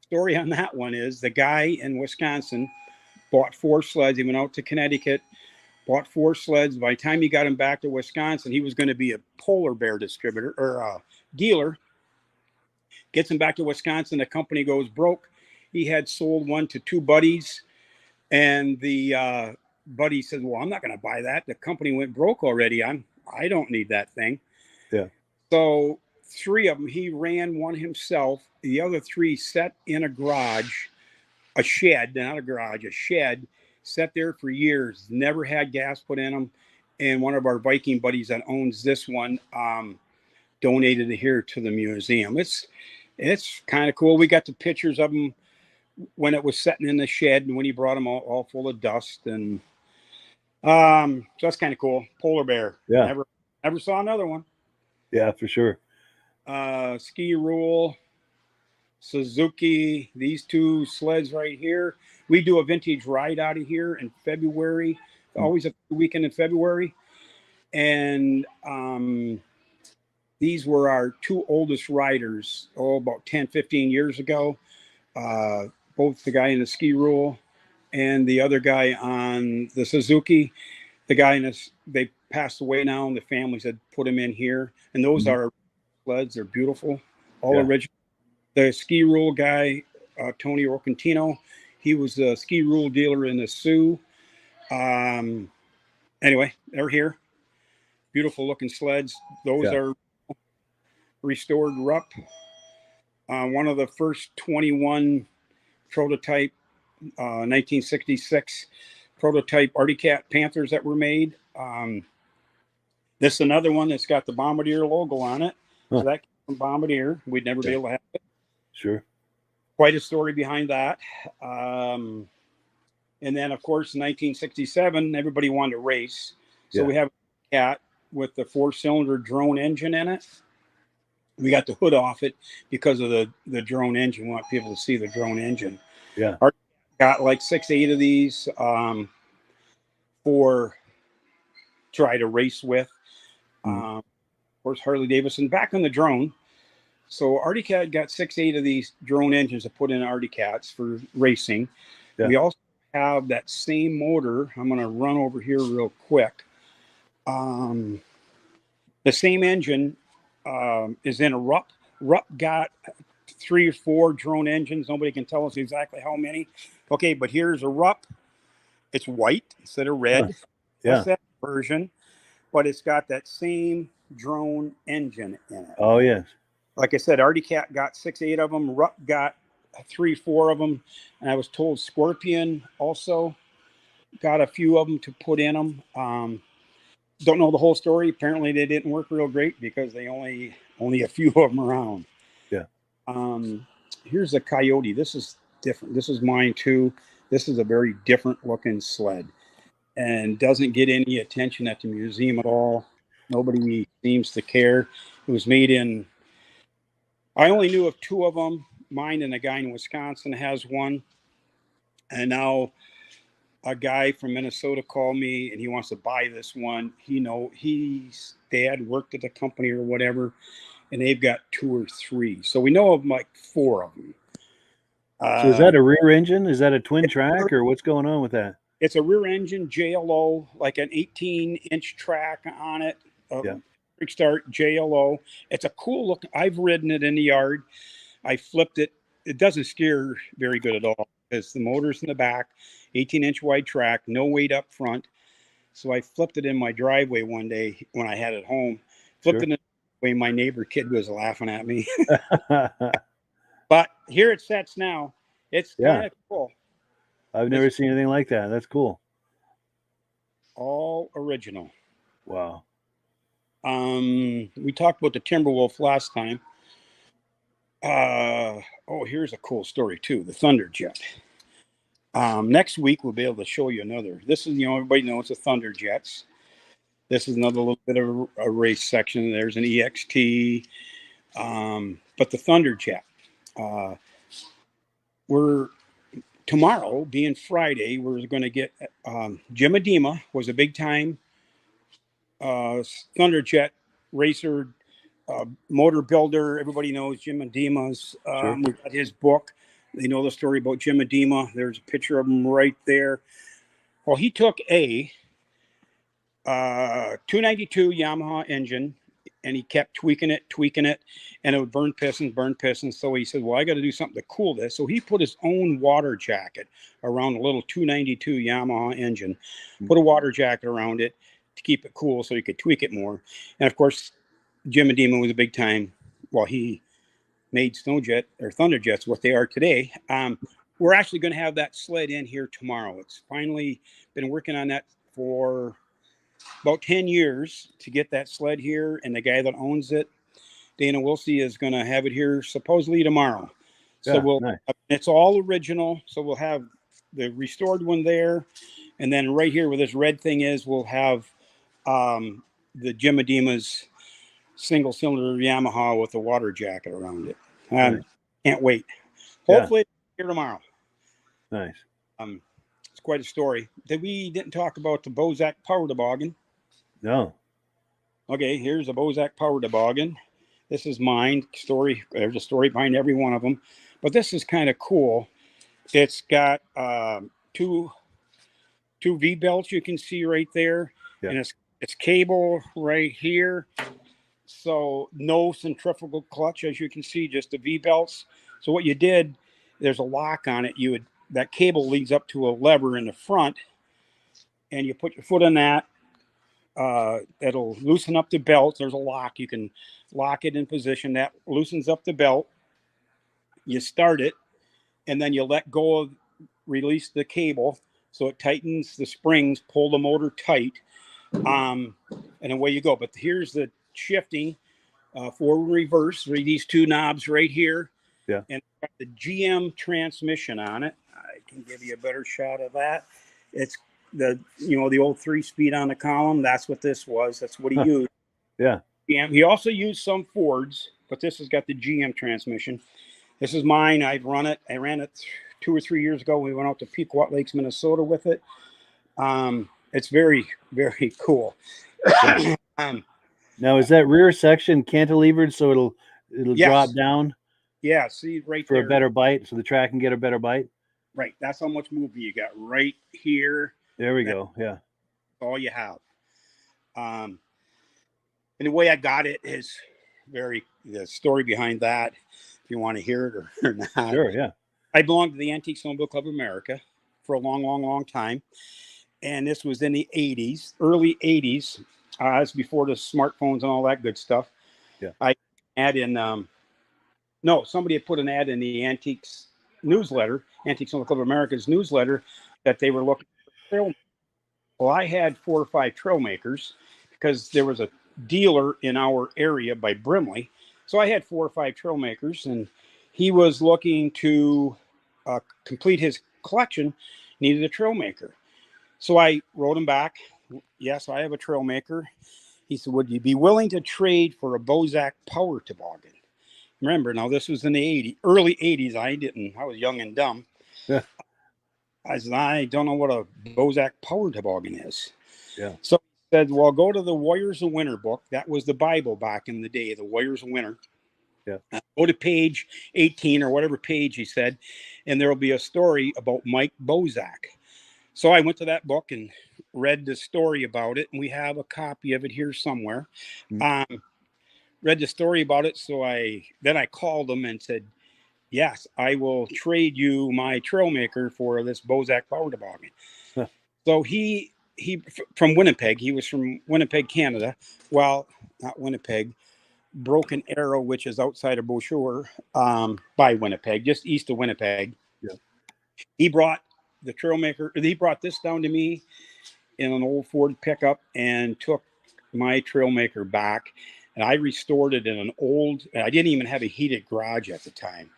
Story on that one is the guy in Wisconsin bought 4 sleds. He went out to Connecticut, bought 4 sleds. By the time he got him back to Wisconsin, he was going to be a Polar Bear distributor or dealer. Gets him back to Wisconsin. The company goes broke. He had sold one to 2 buddies, and the buddy says, "Well, I'm not going to buy that. The company went broke already. I don't need that thing." Yeah. So 3 of them, he ran one himself. The other 3 sat in a garage, a shed, not a garage, a shed, sat there for years, never had gas put in them. And one of our Viking buddies that owns this one donated it here to the museum. It's kind of cool. We got the pictures of them when it was sitting in the shed and when he brought them all full of dust. And so that's kind of cool. Polar Bear. Yeah. Never saw another one. Yeah, for sure. Ski Rule, Suzuki, these 2 sleds right here. We do a vintage ride out of here in February, always a weekend in February. And these were our 2 oldest riders, about 10, 15 years ago. Both the guy in the Ski Rule and the other guy on the Suzuki. The guy they passed away now, and the families had put him in here. And those are sleds. They're beautiful, all original. The Ski Rule guy, Tony Rocantino, he was a Ski Rule dealer in the Sioux. Anyway, they're here. Beautiful looking sleds. Those are restored Rupp. One of the first 21 prototype 1966 prototype Arctic Cat Panthers that were made. This is another one that's got the Bombardier logo on it. So that came from Bombardier. We'd never be able to have it. Sure. Quite a story behind that. And then, of course, in 1967, everybody wanted to race. So we have a Cat with the 4-cylinder drone engine in it. We got the hood off it because of the drone engine. We want people to see the drone engine. Yeah. Got like 6, 8 of these for try to race with. Of course, Harley Davidson back on the drone. So Arctic Cat got 6, 8 of these drone engines to put in Arctic Cats for racing. Yeah. We also have that same motor. I'm going to run over here real quick. The same engine is in a Rupp. Rupp got 3 or 4 drone engines. Nobody can tell us exactly how many. Okay, but here's a Rupp. It's white instead of red. That's that version. But it's got that same drone engine in it. Oh, yes. Like I said, Arctic Cat got 6, 8 of them. Rupp got 3, 4 of them. And I was told Scorpion also got a few of them to put in them. Don't know the whole story. Apparently they didn't work real great because they only a few of them around. Yeah. Here's a Coyote. This is different. This is mine too. This is a very different looking sled and doesn't get any attention at the museum at all. Nobody seems to care. It was made in, I only knew of 2 of them. Mine and a guy in Wisconsin has one. And now a guy from Minnesota called me and he wants to buy this one. His dad worked at the company or whatever, and they've got 2 or 3. So we know of like 4 of them. So is that a rear engine? Is that a twin track or what's going on with that? It's a rear engine JLO, like an 18-inch track on it. Quick start JLO. It's a cool look. I've ridden it in the yard. I flipped it. It doesn't steer very good at all because the motor's in the back, 18-inch wide track, no weight up front. So I flipped it in my driveway one day when I had it home. Flipped it in the way my neighbor kid was laughing at me. But here it sits now. It's kind of cool. I've never seen anything like that. That's cool. All original. Wow. We talked about the Timberwolf last time. Here's a cool story too. The Thunderjet. Next week we'll be able to show you another. This is, everybody knows the Thunderjets. This is another little bit of a race section. There's an EXT, but the Thunderjet. We're tomorrow, being Friday, we're going to get Jim Adema was a big time Thunderjet racer, motor builder. Everybody knows Jim Adema's. Sure. We got his book. They know the story about Jim Adema. There's a picture of him right there. Well, he took a 292 Yamaha engine, and he kept tweaking it, and it would burn pistons. So he said, well, I got to do something to cool this. So he put his own water jacket around a little 292 Yamaha engine, put a water jacket around it to keep it cool so he could tweak it more. And of course, Jim Adema was a big time. Well, he made Thunderjets what they are today. We're actually going to have that sled in here tomorrow. It's finally been working on that for about 10 years to get that sled here. And the guy that owns it, Dana Wilsey, is going to have it here supposedly tomorrow. So nice. It's all original. So we'll have the restored one there. And then right here where this red thing is, we'll have the Jim Adema's single cylinder Yamaha with a water jacket around it. Can't wait. Hopefully here tomorrow. Nice. It's quite a story. We didn't talk about the Bozak Power Toboggan. No. Okay, here's a Bozak Power Toboggan. This is mine. There's a story behind every one of them. But this is kind of cool. It's got two V-belts you can see right there. Yeah. And it's cable right here. So no centrifugal clutch, as you can see, just the V-belts. So what you did, there's a lock on it. That cable leads up to a lever in the front, and you put your foot on that. It'll loosen up the belt. There's a lock. You can lock it in position. That loosens up the belt. You start it, and then you let go release the cable, so it tightens the springs, pull the motor tight, and away you go. But here's the shifting, forward and reverse. These two knobs right here. Yeah. And got the GM transmission on it. I can give you a better shot of that. It's the old 3-speed on the column. That's what this was. That's what he used. Yeah. He also used some Fords, but this has got the GM transmission. This is mine. I've run it. I ran it 2 or 3 years ago. We went out to Pequot Lakes, Minnesota with it. It's very, very cool. Yeah. Now, is that rear section cantilevered so it'll yes. drop down? Yeah, see right for there. A better bite, so the track can get a better bite? Right. That's how much movement you got right here. There we go. Yeah. All you have. And the way I got it is the story behind that, if you want to hear it or not. Sure, yeah. I belonged to the Antique Snowmobile Club of America for a long, long, long time. And this was in the 80s, early 80s. It's before the smartphones and all that good stuff. Yeah. I had in somebody had put an ad in the Antiques newsletter, Antique Snowmobile Club of America's newsletter, that they were looking for trail. Well, I had 4 or 5 trail makers because there was a dealer in our area by Brimley. So I had 4 or 5 trail makers, and he was looking to complete his collection, needed a trail maker. So I wrote him back, yes, I have a trail maker. He said, would you be willing to trade for a Bozak Power Toboggan? Remember, now this was in the early 80s. I was young and dumb. Yeah. I said, I don't know what a Bozak Power Toboggan is. Yeah. So he said, well, go to the Warriors of Winter book. That was the Bible back in the day, the Warriors of Winter. Yeah. Go to page 18 or whatever page he said, and there will be a story about Mike Bozak. So I went to that book and read the story about it, and we have a copy of it here somewhere. Mm-hmm. Read the story about it, so I called him and said, yes, I will trade you my trail maker for this Bozak Power Toboggan. Huh. So he from Winnipeg. He was from Winnipeg, Canada. Well, not Winnipeg, Broken Arrow, which is outside of Beausejour, by Winnipeg, just east of Winnipeg. Yeah. He brought the trail maker. He brought this down to me in an old Ford pickup and took my trail maker back. and I restored it in an old. I didn't even have a heated garage at the time,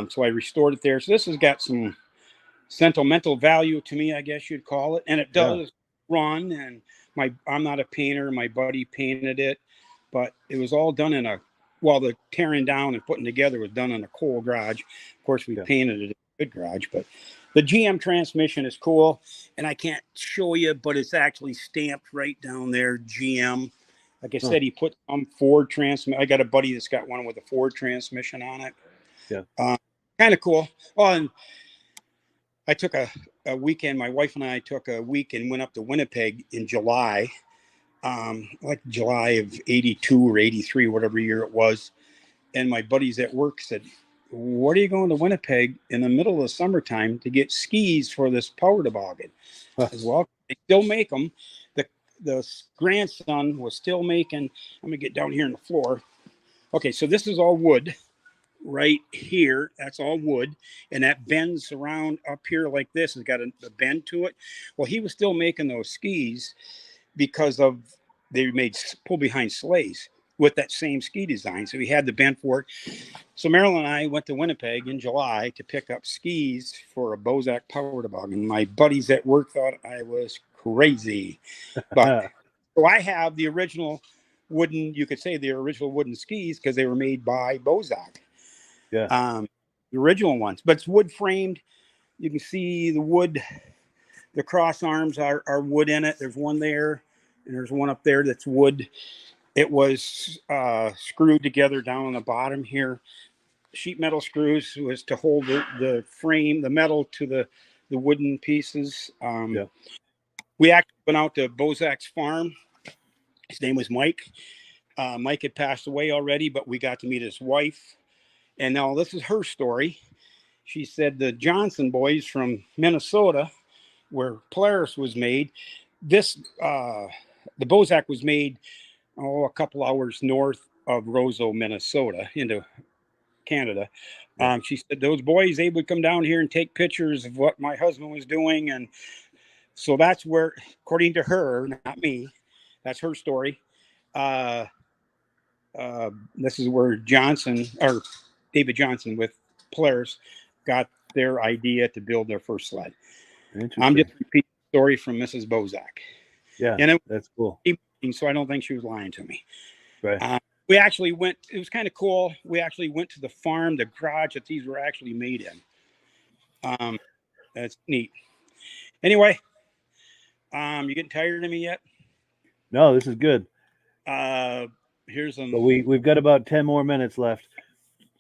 so I restored it there. So this has got some sentimental value to me, I guess you'd call it, and it does run. And I'm not a painter. My buddy painted it, but it was all done in a the tearing down and putting together was done in a coal garage. Of course, we painted it in a good garage, but the GM transmission is cool, and I can't show you, but it's actually stamped right down there, GM. Like I said, he put some Ford transmission. I got a buddy that's got one with a Ford transmission on it. Yeah. Kind of cool. Oh, and I took a weekend. My wife and I took a week and went up to Winnipeg in July, like July of 82 or 83, whatever year it was. And my buddies at work said, "What are you going to Winnipeg in the middle of the summertime to get skis for this power toboggan?" As well, they still make them. The grandson was still making. I'm gonna get down here on the floor. Okay, so this is all wood right here. That's all wood, and that bends around up here like this. It's got a bend to it. Well, he was still making those skis because of they made pull behind sleighs with that same ski design. So he had the bend for it. So Marilyn and I went to Winnipeg in July to pick up skis for a Bozak power toboggan. My buddies at work thought I was crazy, but so I have the original wooden. You could say the original wooden skis because they were made by Bozak. Yeah. The original ones, but it's wood framed. You can see the wood. The cross arms are wood in it. There's one there, and there's one up there that's wood. It was screwed together down on the bottom here. Sheet metal screws was to hold the frame, the metal to the wooden pieces. We actually went out to Bozak's farm. His name was Mike. Mike had passed away already, but we got to meet his wife. And now this is her story. She said the Johnson boys from Minnesota, where Polaris was made, the Bozak was made a couple hours north of Roseau, Minnesota, into Canada. She said those boys, they would come down here and take pictures of what my husband was doing. And so that's where, according to her, not me, that's her story. This is where David Johnson with Polaris got their idea to build their first sled. I'm just repeating the story from Mrs. Bozak. Yeah, and that's cool. So I don't think she was lying to me. Right. We actually went, it was kind of cool. We actually went to the farm, the garage that these were actually made in. That's neat. Anyway, you getting tired of me yet? No, this is good. Here's some. But we've got about 10 more minutes left.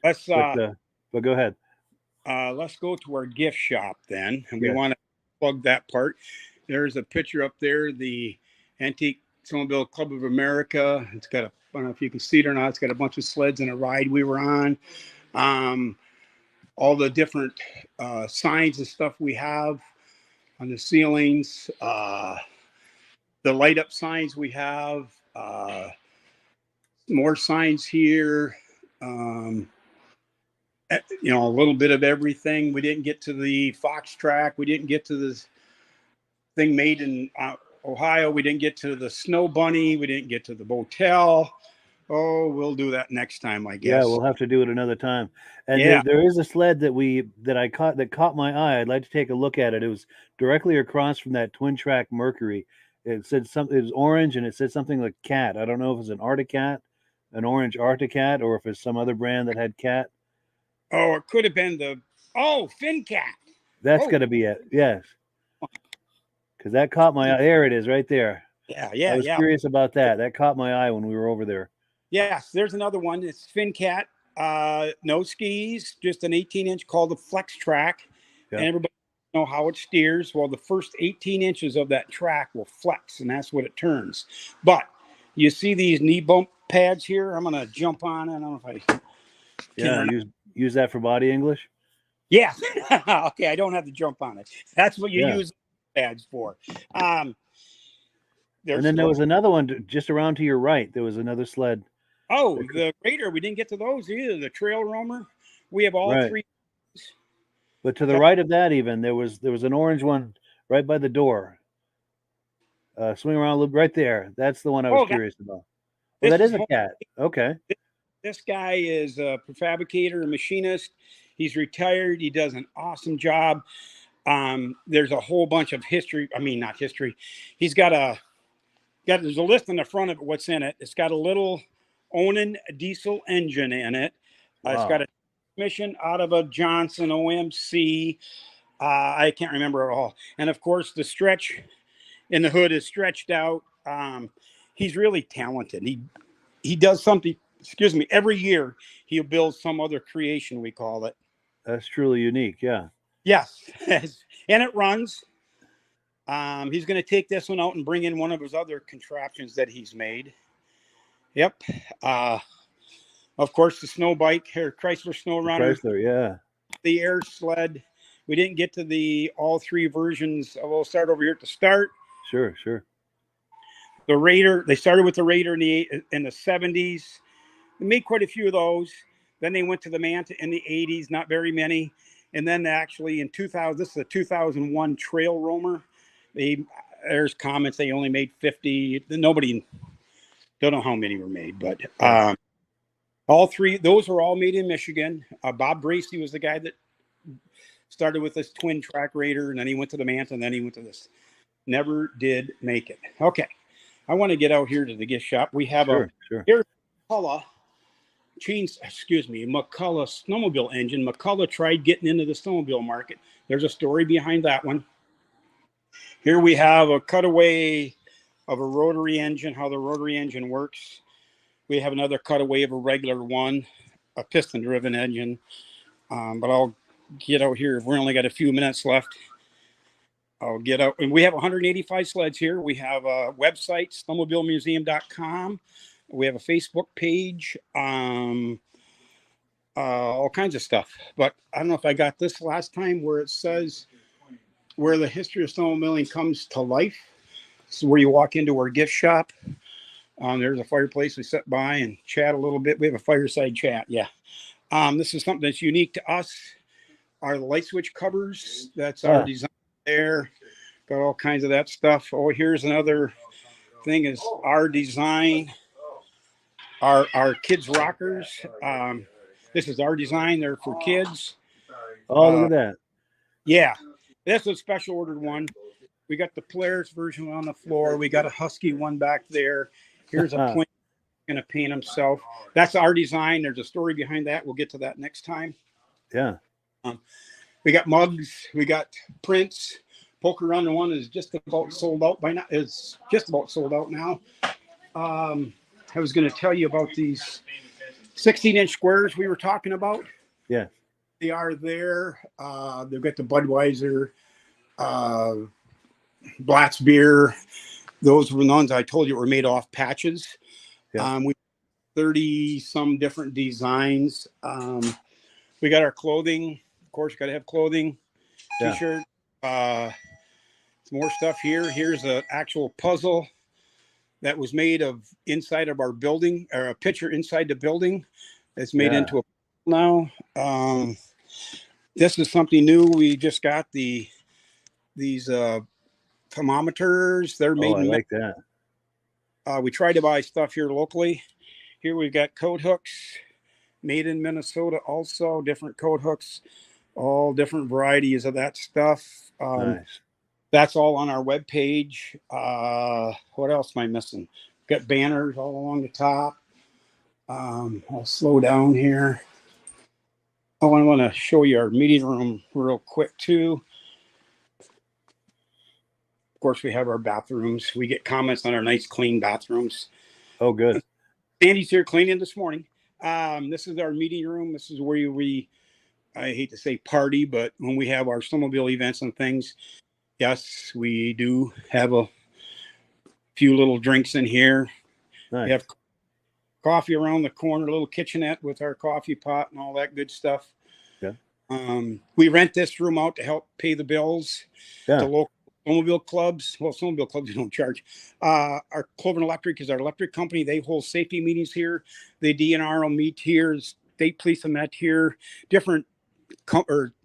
Let's but go ahead. Let's go to our gift shop then, and we want to plug that part. There's a picture up there, the Antique Snowmobile Club of America. It's got I don't know if you can see it or not. It's got a bunch of sleds and a ride we were on. All the different signs and stuff we have on the ceilings. The light up signs we have. More signs here. A little bit of everything. We didn't get to the Fox track. We didn't get to this thing made in Ohio. We didn't get to the Snow Bunny. We didn't get to the Motel. Oh, we'll do that next time, I guess. Yeah, we'll have to do it another time. And there is a sled that caught my eye. I'd like to take a look at it. It was directly across from that twin track Mercury. It said something. It was orange, and it said something like cat. I don't know if it's an Arctic-Cat, an orange Arctic-Cat, or if it's some other brand that had cat. Oh, it could have been Fin Cat. That's got to be it. Yes. Because that caught my eye. There it is right there. Yeah. I was curious about that. That caught my eye when we were over there. Yes, there's another one. It's Fin Cat. No skis, just an 18-inch called the Flex Track. And everybody know how it steers. Well, the first 18 inches of that track will flex, and that's what it turns. But you see these knee bump pads here? I'm going to jump on it. I don't know if I can. Use that for body English? Yeah. Okay, I don't have to jump on it. That's what you use pads for. And then there was another one just around to your right. There was another sled. Oh, the Raider. We didn't get to those either. The Trail Roamer. We have all three. But to the right of that, even there was an orange one right by the door. Swing around right there. That's the one I was curious about. Well, This that is is a cat. Okay. this guy is a prefabricator, a machinist. He's retired. He does an awesome job. There's a whole bunch of history. I mean, not history. He's there's a list on the front of it. What's in it? It's got a little Onan diesel engine in it. It's got Wow. a transmission out of a Johnson OMC. I can't remember it all. And of course, the stretch in the hood is stretched out. He's really talented. He does something. Excuse me. Every year he'll build some other creation. We call it. That's truly unique. Yeah. Yes, and it runs. He's going to take this one out and bring in one of his other contraptions that he's made. Yep. Of course, the snow bike here, Chrysler Snow Runner, Chrysler. Yeah. the air sled. We didn't get to all three versions. We'll start over here at the start. Sure. Sure. The Raider. They started with the Raider in the 70s. They made quite a few of those. Then they went to the Manta in the 80s. Not very many. And then actually in 2000, this is a 2001 Trail Roamer. There's comments they only made 50. Nobody, don't know how many were made, but all three, those were all made in Michigan. Bob Bracey was the guy that started with this twin track Raider, and then he went to the Manta, and then he went to this. Never did make it. Okay, I want to get out here to the gift shop. We have here's McCullough snowmobile engine. McCullough tried getting into the snowmobile market. There's a story behind that one. Here we have a cutaway of a rotary engine, how the rotary engine works. We have another cutaway of a regular one, a piston-driven engine. But I'll get out here. We only got a few minutes left. I'll get out. And we have 185 sleds here. We have a website, snowmobilemuseum.com. We have a Facebook page, all kinds of stuff. But I don't know if I got this last time where it says where the history of snowmobiling comes to life. This is where you walk into our gift shop. There's a fireplace. We sit by and chat a little bit. We have a fireside chat. Yeah. This is something that's unique to us. Our light switch covers. That's our design there. Got all kinds of that stuff. Oh, here's another thing is our design. Our kids rockers. This is our design. They're for kids. Oh, look at that. Yeah. That's a special ordered one. We got the Polaris version on the floor. We got a Husky one back there. Here's a point going to paint himself. That's our design. There's a story behind that. We'll get to that next time. Yeah. We got mugs. We got prints. Poker Runner one is just about sold out by now. It's just about sold out now. I was going to tell you about these 16-inch squares we were talking about. Yeah. They are there. They've got the Budweiser, Blatz beer. Those were the ones I told you were made off patches. Yeah. We 30 some different designs. We got our clothing. Of course, got to have clothing. Yeah. T-shirt. Some more stuff here. Here's an actual puzzle that was made of inside of our building, or a picture inside the building. That's made into a now. This is something new. We just got these thermometers. They're made in like that. We try to buy stuff here locally. Here we've got coat hooks made in Minnesota, also different coat hooks, all different varieties of that stuff. Nice. That's all on our webpage. What else am I missing? Got banners all along the top. I'll slow down here. Oh, I want to show you our meeting room real quick too. Of course, we have our bathrooms. We get comments on our nice, clean bathrooms. Oh, good. Sandy's here cleaning this morning. This is our meeting room. This is where I hate to say party, but when we have our snowmobile events and things, yes, we do have a few little drinks in here. Nice. We have coffee around the corner, a little kitchenette with our coffee pot and all that good stuff. Yeah. We rent this room out to help pay the bills to local snowmobile clubs. Well, snowmobile clubs, we don't charge. Our Clover Electric is our electric company. They hold safety meetings here. The DNR will meet here. State police will meet here. Different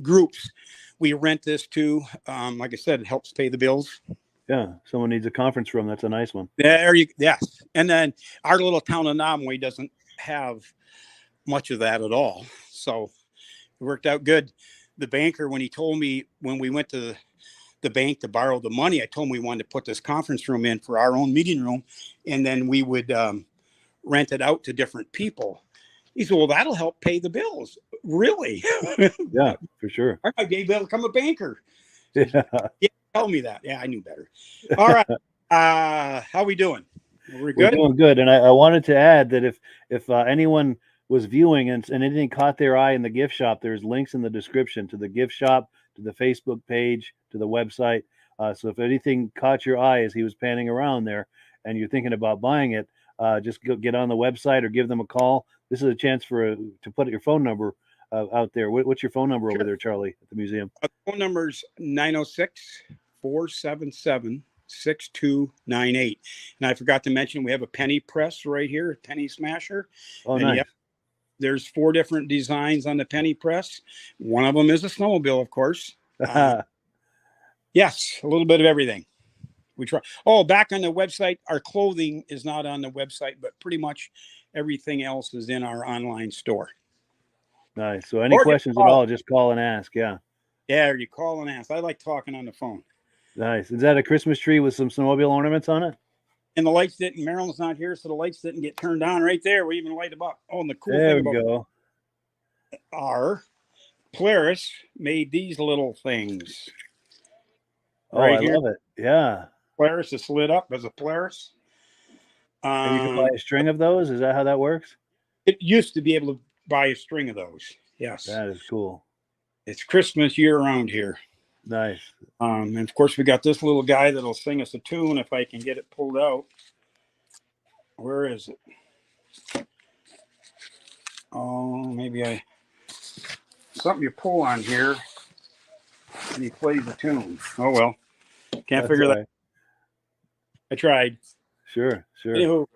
groups. We rent this to. Like I said, it helps pay the bills. Yeah, someone needs a conference room. That's a nice one. Yes. And then our little town of Naubinway doesn't have much of that at all. So it worked out good. The banker, when he told me when we went to the bank to borrow the money, I told him we wanted to put this conference room in for our own meeting room, and then we would rent it out to different people. He said, well, that'll help pay the bills. Really? Yeah, for sure. I gave to become a banker. Yeah. Yeah, tell me that. Yeah, I knew better. All right. How we doing? We're We're good? doing good. And I wanted to add that if anyone was viewing and anything caught their eye in the gift shop, there's links in the description to the gift shop, to the Facebook page, to the website. So if anything caught your eye as he was panning around there and you're thinking about buying it, just get on the website or give them a call. This is a chance to put your phone number out there. What's your phone number over there, Charlie, at the museum? Phone number's 906-477-6298. And I forgot to mention we have a penny press right here, a penny smasher. Oh, and nice. Yep, there's 4 different designs on the penny press. One of them is a snowmobile, of course. Yes, a little bit of everything. We try. Oh, back on the website, our clothing is not on the website, but pretty much everything else is in our online store. Nice. So any questions at all, just call and ask. Yeah. Yeah, or you call and ask. I like talking on the phone. Nice. Is that a Christmas tree with some snowmobile ornaments on it? And the lights didn't, Marilyn's not here, so the lights didn't get turned on right there. We even light them up. Oh, and the cool thing about our Polaris made these little things. Oh, right, I love it. Yeah. Polaris is lit up as a Polaris. And you can buy a string of those? Is that how that works? It used to be able to buy a string of those. Yes. That is cool. It's Christmas year round here. Nice. And of course, we got this little guy that'll sing us a tune if I can get it pulled out. Where is it? Oh, maybe something you pull on here and he plays a tune. Oh, well. Can't figure that. I tried. Sure. Anywho,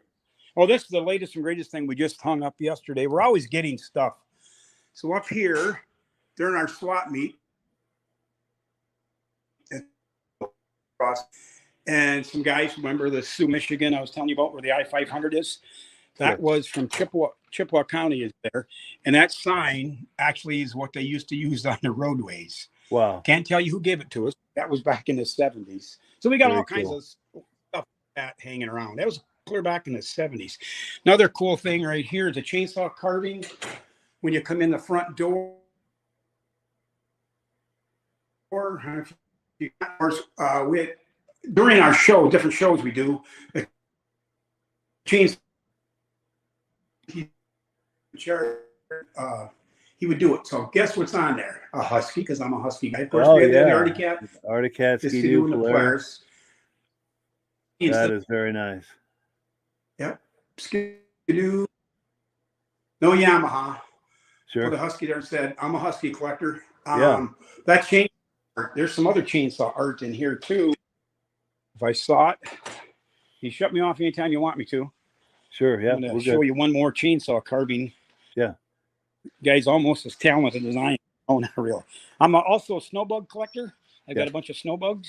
this is the latest and greatest thing we just hung up yesterday. We're always getting stuff. So up here, during our swap meet, and some guys remember the Sioux, Michigan I was telling you about where the I-500 is? That was from Chippewa County is there. And that sign actually is what they used to use on the roadways. Wow. Can't tell you who gave it to us. That was back in the 70s. So we got all kinds of stuff like that hanging around. That was clear back in the 70s. Another cool thing right here is a chainsaw carving. When you come in the front door, during our show, different shows we do, chainsaw, he would do it. So guess what's on there? A husky, because I'm a husky guy. Of course, we have the Arctic Cat. Arctic Cat, Ski-Doo, and the Polaris. That is very nice. Yep. Ski-Doo. No Yamaha. Sure. Put a husky there and said, I'm a husky collector. That chainsaw art. There's some other chainsaw art in here too. If I saw it, you shut me off anytime you want me to. Sure, yeah. I'm going to show you one more chainsaw carving. Yeah. Guy's almost as talented as I am. Oh, not really. I'm also a snowbug collector. I got a bunch of snowbugs.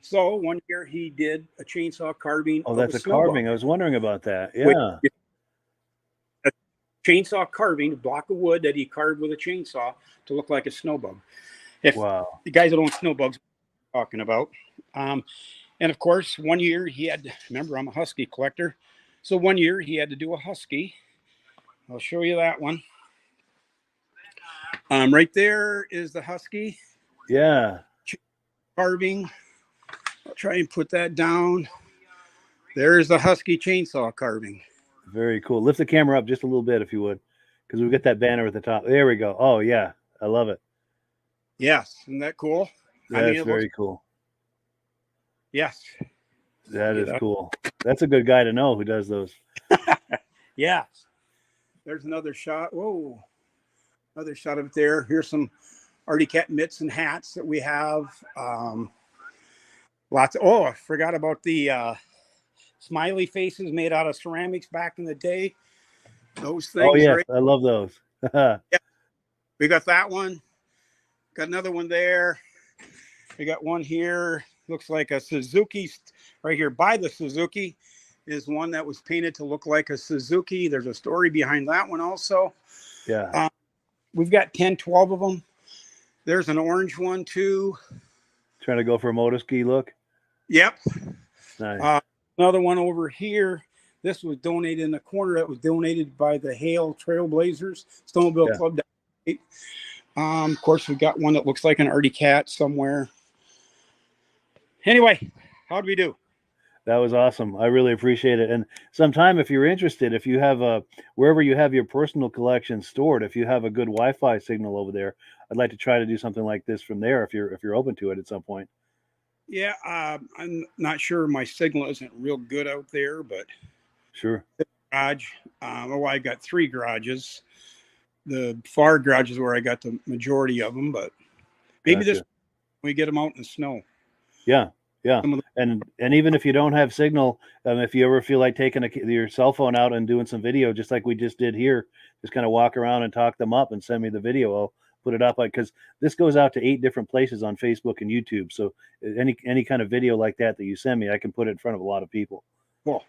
So one year he did a chainsaw carving. Oh, that's a carving. I was wondering about that. Yeah. A chainsaw carving, a block of wood that he carved with a chainsaw to look like a snowbug. Wow. The guys that own snowbugs are talking about. And of course, one year he had, remember, I'm a husky collector. So one year he had to do a husky. I'll show you that one. Right there is the husky. Yeah. Carving. I'll try and put that down. There's the husky chainsaw carving. Very cool. Lift the camera up just a little bit if you would, because we've got that banner at the top. There we go. Oh, yeah. I love it. Yes. Isn't that cool? That's very cool. Yes. That is cool. That's a good guy to know who does those. Yeah. There's another shot. Whoa. Another shot of it there. Here's some Arctic Cat mitts and hats that we have. Lots of, I forgot about the smiley faces made out of ceramics back in the day. Those things. Oh, yeah. Right? I love those. Yeah. We got that one. Got another one there. We got one here. Looks like a Suzuki right here by the Suzuki is one that was painted to look like a Suzuki. There's a story behind that one also. Yeah. We've got 10, 12 of them. There's an orange one too. Trying to go for a motor ski look. Yep. Nice. Another one over here. This was donated in the corner. That was donated by the Hale Trailblazers Snowmobile Club. Of course, we got one that looks like an Artie Cat somewhere. Anyway, how do we do? That was awesome. I really appreciate it. And sometime, if you're interested, if you have wherever you have your personal collection stored, if you have a good Wi-Fi signal over there, I'd like to try to do something like this from there. If you're open to it at some point. Yeah, I'm not sure. My signal isn't real good out there, but sure. The garage. I got 3 garages. The far garage is where I got the majority of them, but maybe this we get them out in the snow. Yeah. Yeah, and even if you don't have signal, if you ever feel like taking your cell phone out and doing some video, just like we just did here, just kind of walk around and talk them up and send me the video. I'll put it up, because this goes out to 8 different places on Facebook and YouTube. So any kind of video like that you send me, I can put it in front of a lot of people. Cool.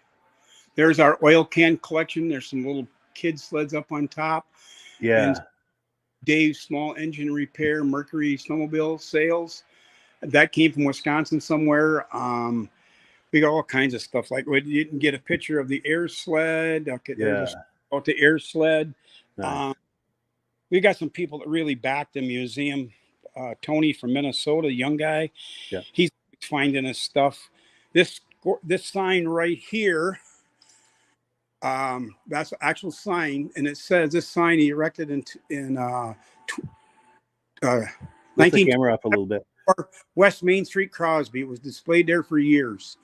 There's our oil can collection. There's some little kid sleds up on top. Yeah. And Dave's small engine repair, Mercury snowmobile sales. That came from Wisconsin somewhere. We got all kinds of stuff. Like you can get a picture of the air sled. Okay, there's the air sled. Nice. We got some people that really backed the museum. Tony from Minnesota, young guy. Yeah. He's finding his stuff. This sign right here. That's the actual sign, and it says this sign he erected in 19. Camera up a little bit. West Main Street, Crosby. It was displayed there for years.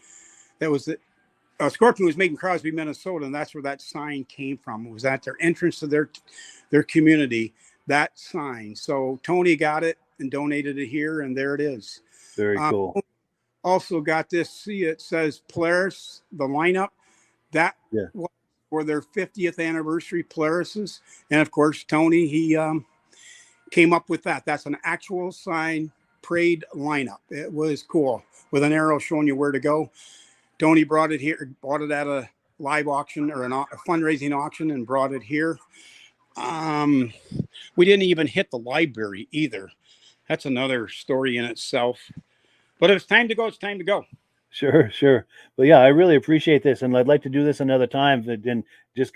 That was it. Scorpion was made in Crosby, Minnesota, and that's where that sign came from. It was at their entrance to their community, that sign. So Tony got it and donated it here, and there it is. Very cool. Also got this. See, it says Polaris, the lineup. That was for their 50th anniversary Polarises. And, of course, Tony, he came up with that. That's an actual sign. Parade lineup. It was cool with an arrow showing you where to go. Tony brought it here, bought it at a live auction or a fundraising auction, and brought it here. We didn't even hit the library either. That's another story in itself. But if it's time to go, it's time to go. Sure. But yeah, I really appreciate this, and I'd like to do this another time. And just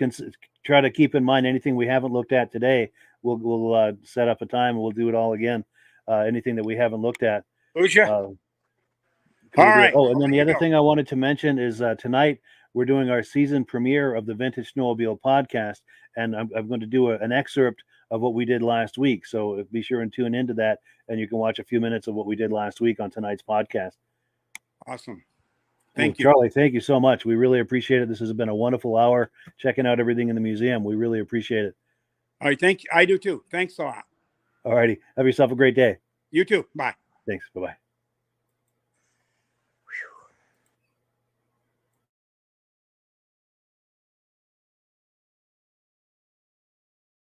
try to keep in mind anything we haven't looked at today. We'll set up a time and we'll do it all again. Anything that we haven't looked at. All right. Oh, and then the other thing I wanted to mention is tonight we're doing our season premiere of the Vintage Snowmobile podcast, and I'm going to do an excerpt of what we did last week. So be sure and tune into that, and you can watch a few minutes of what we did last week on tonight's podcast. Awesome. Thank you, Charlie. Thank you so much. We really appreciate it. This has been a wonderful hour checking out everything in the museum. We really appreciate it. All right. Thank you. I do too. Thanks a lot. All righty. Have yourself a great day. You too. Bye. Thanks. Bye-bye.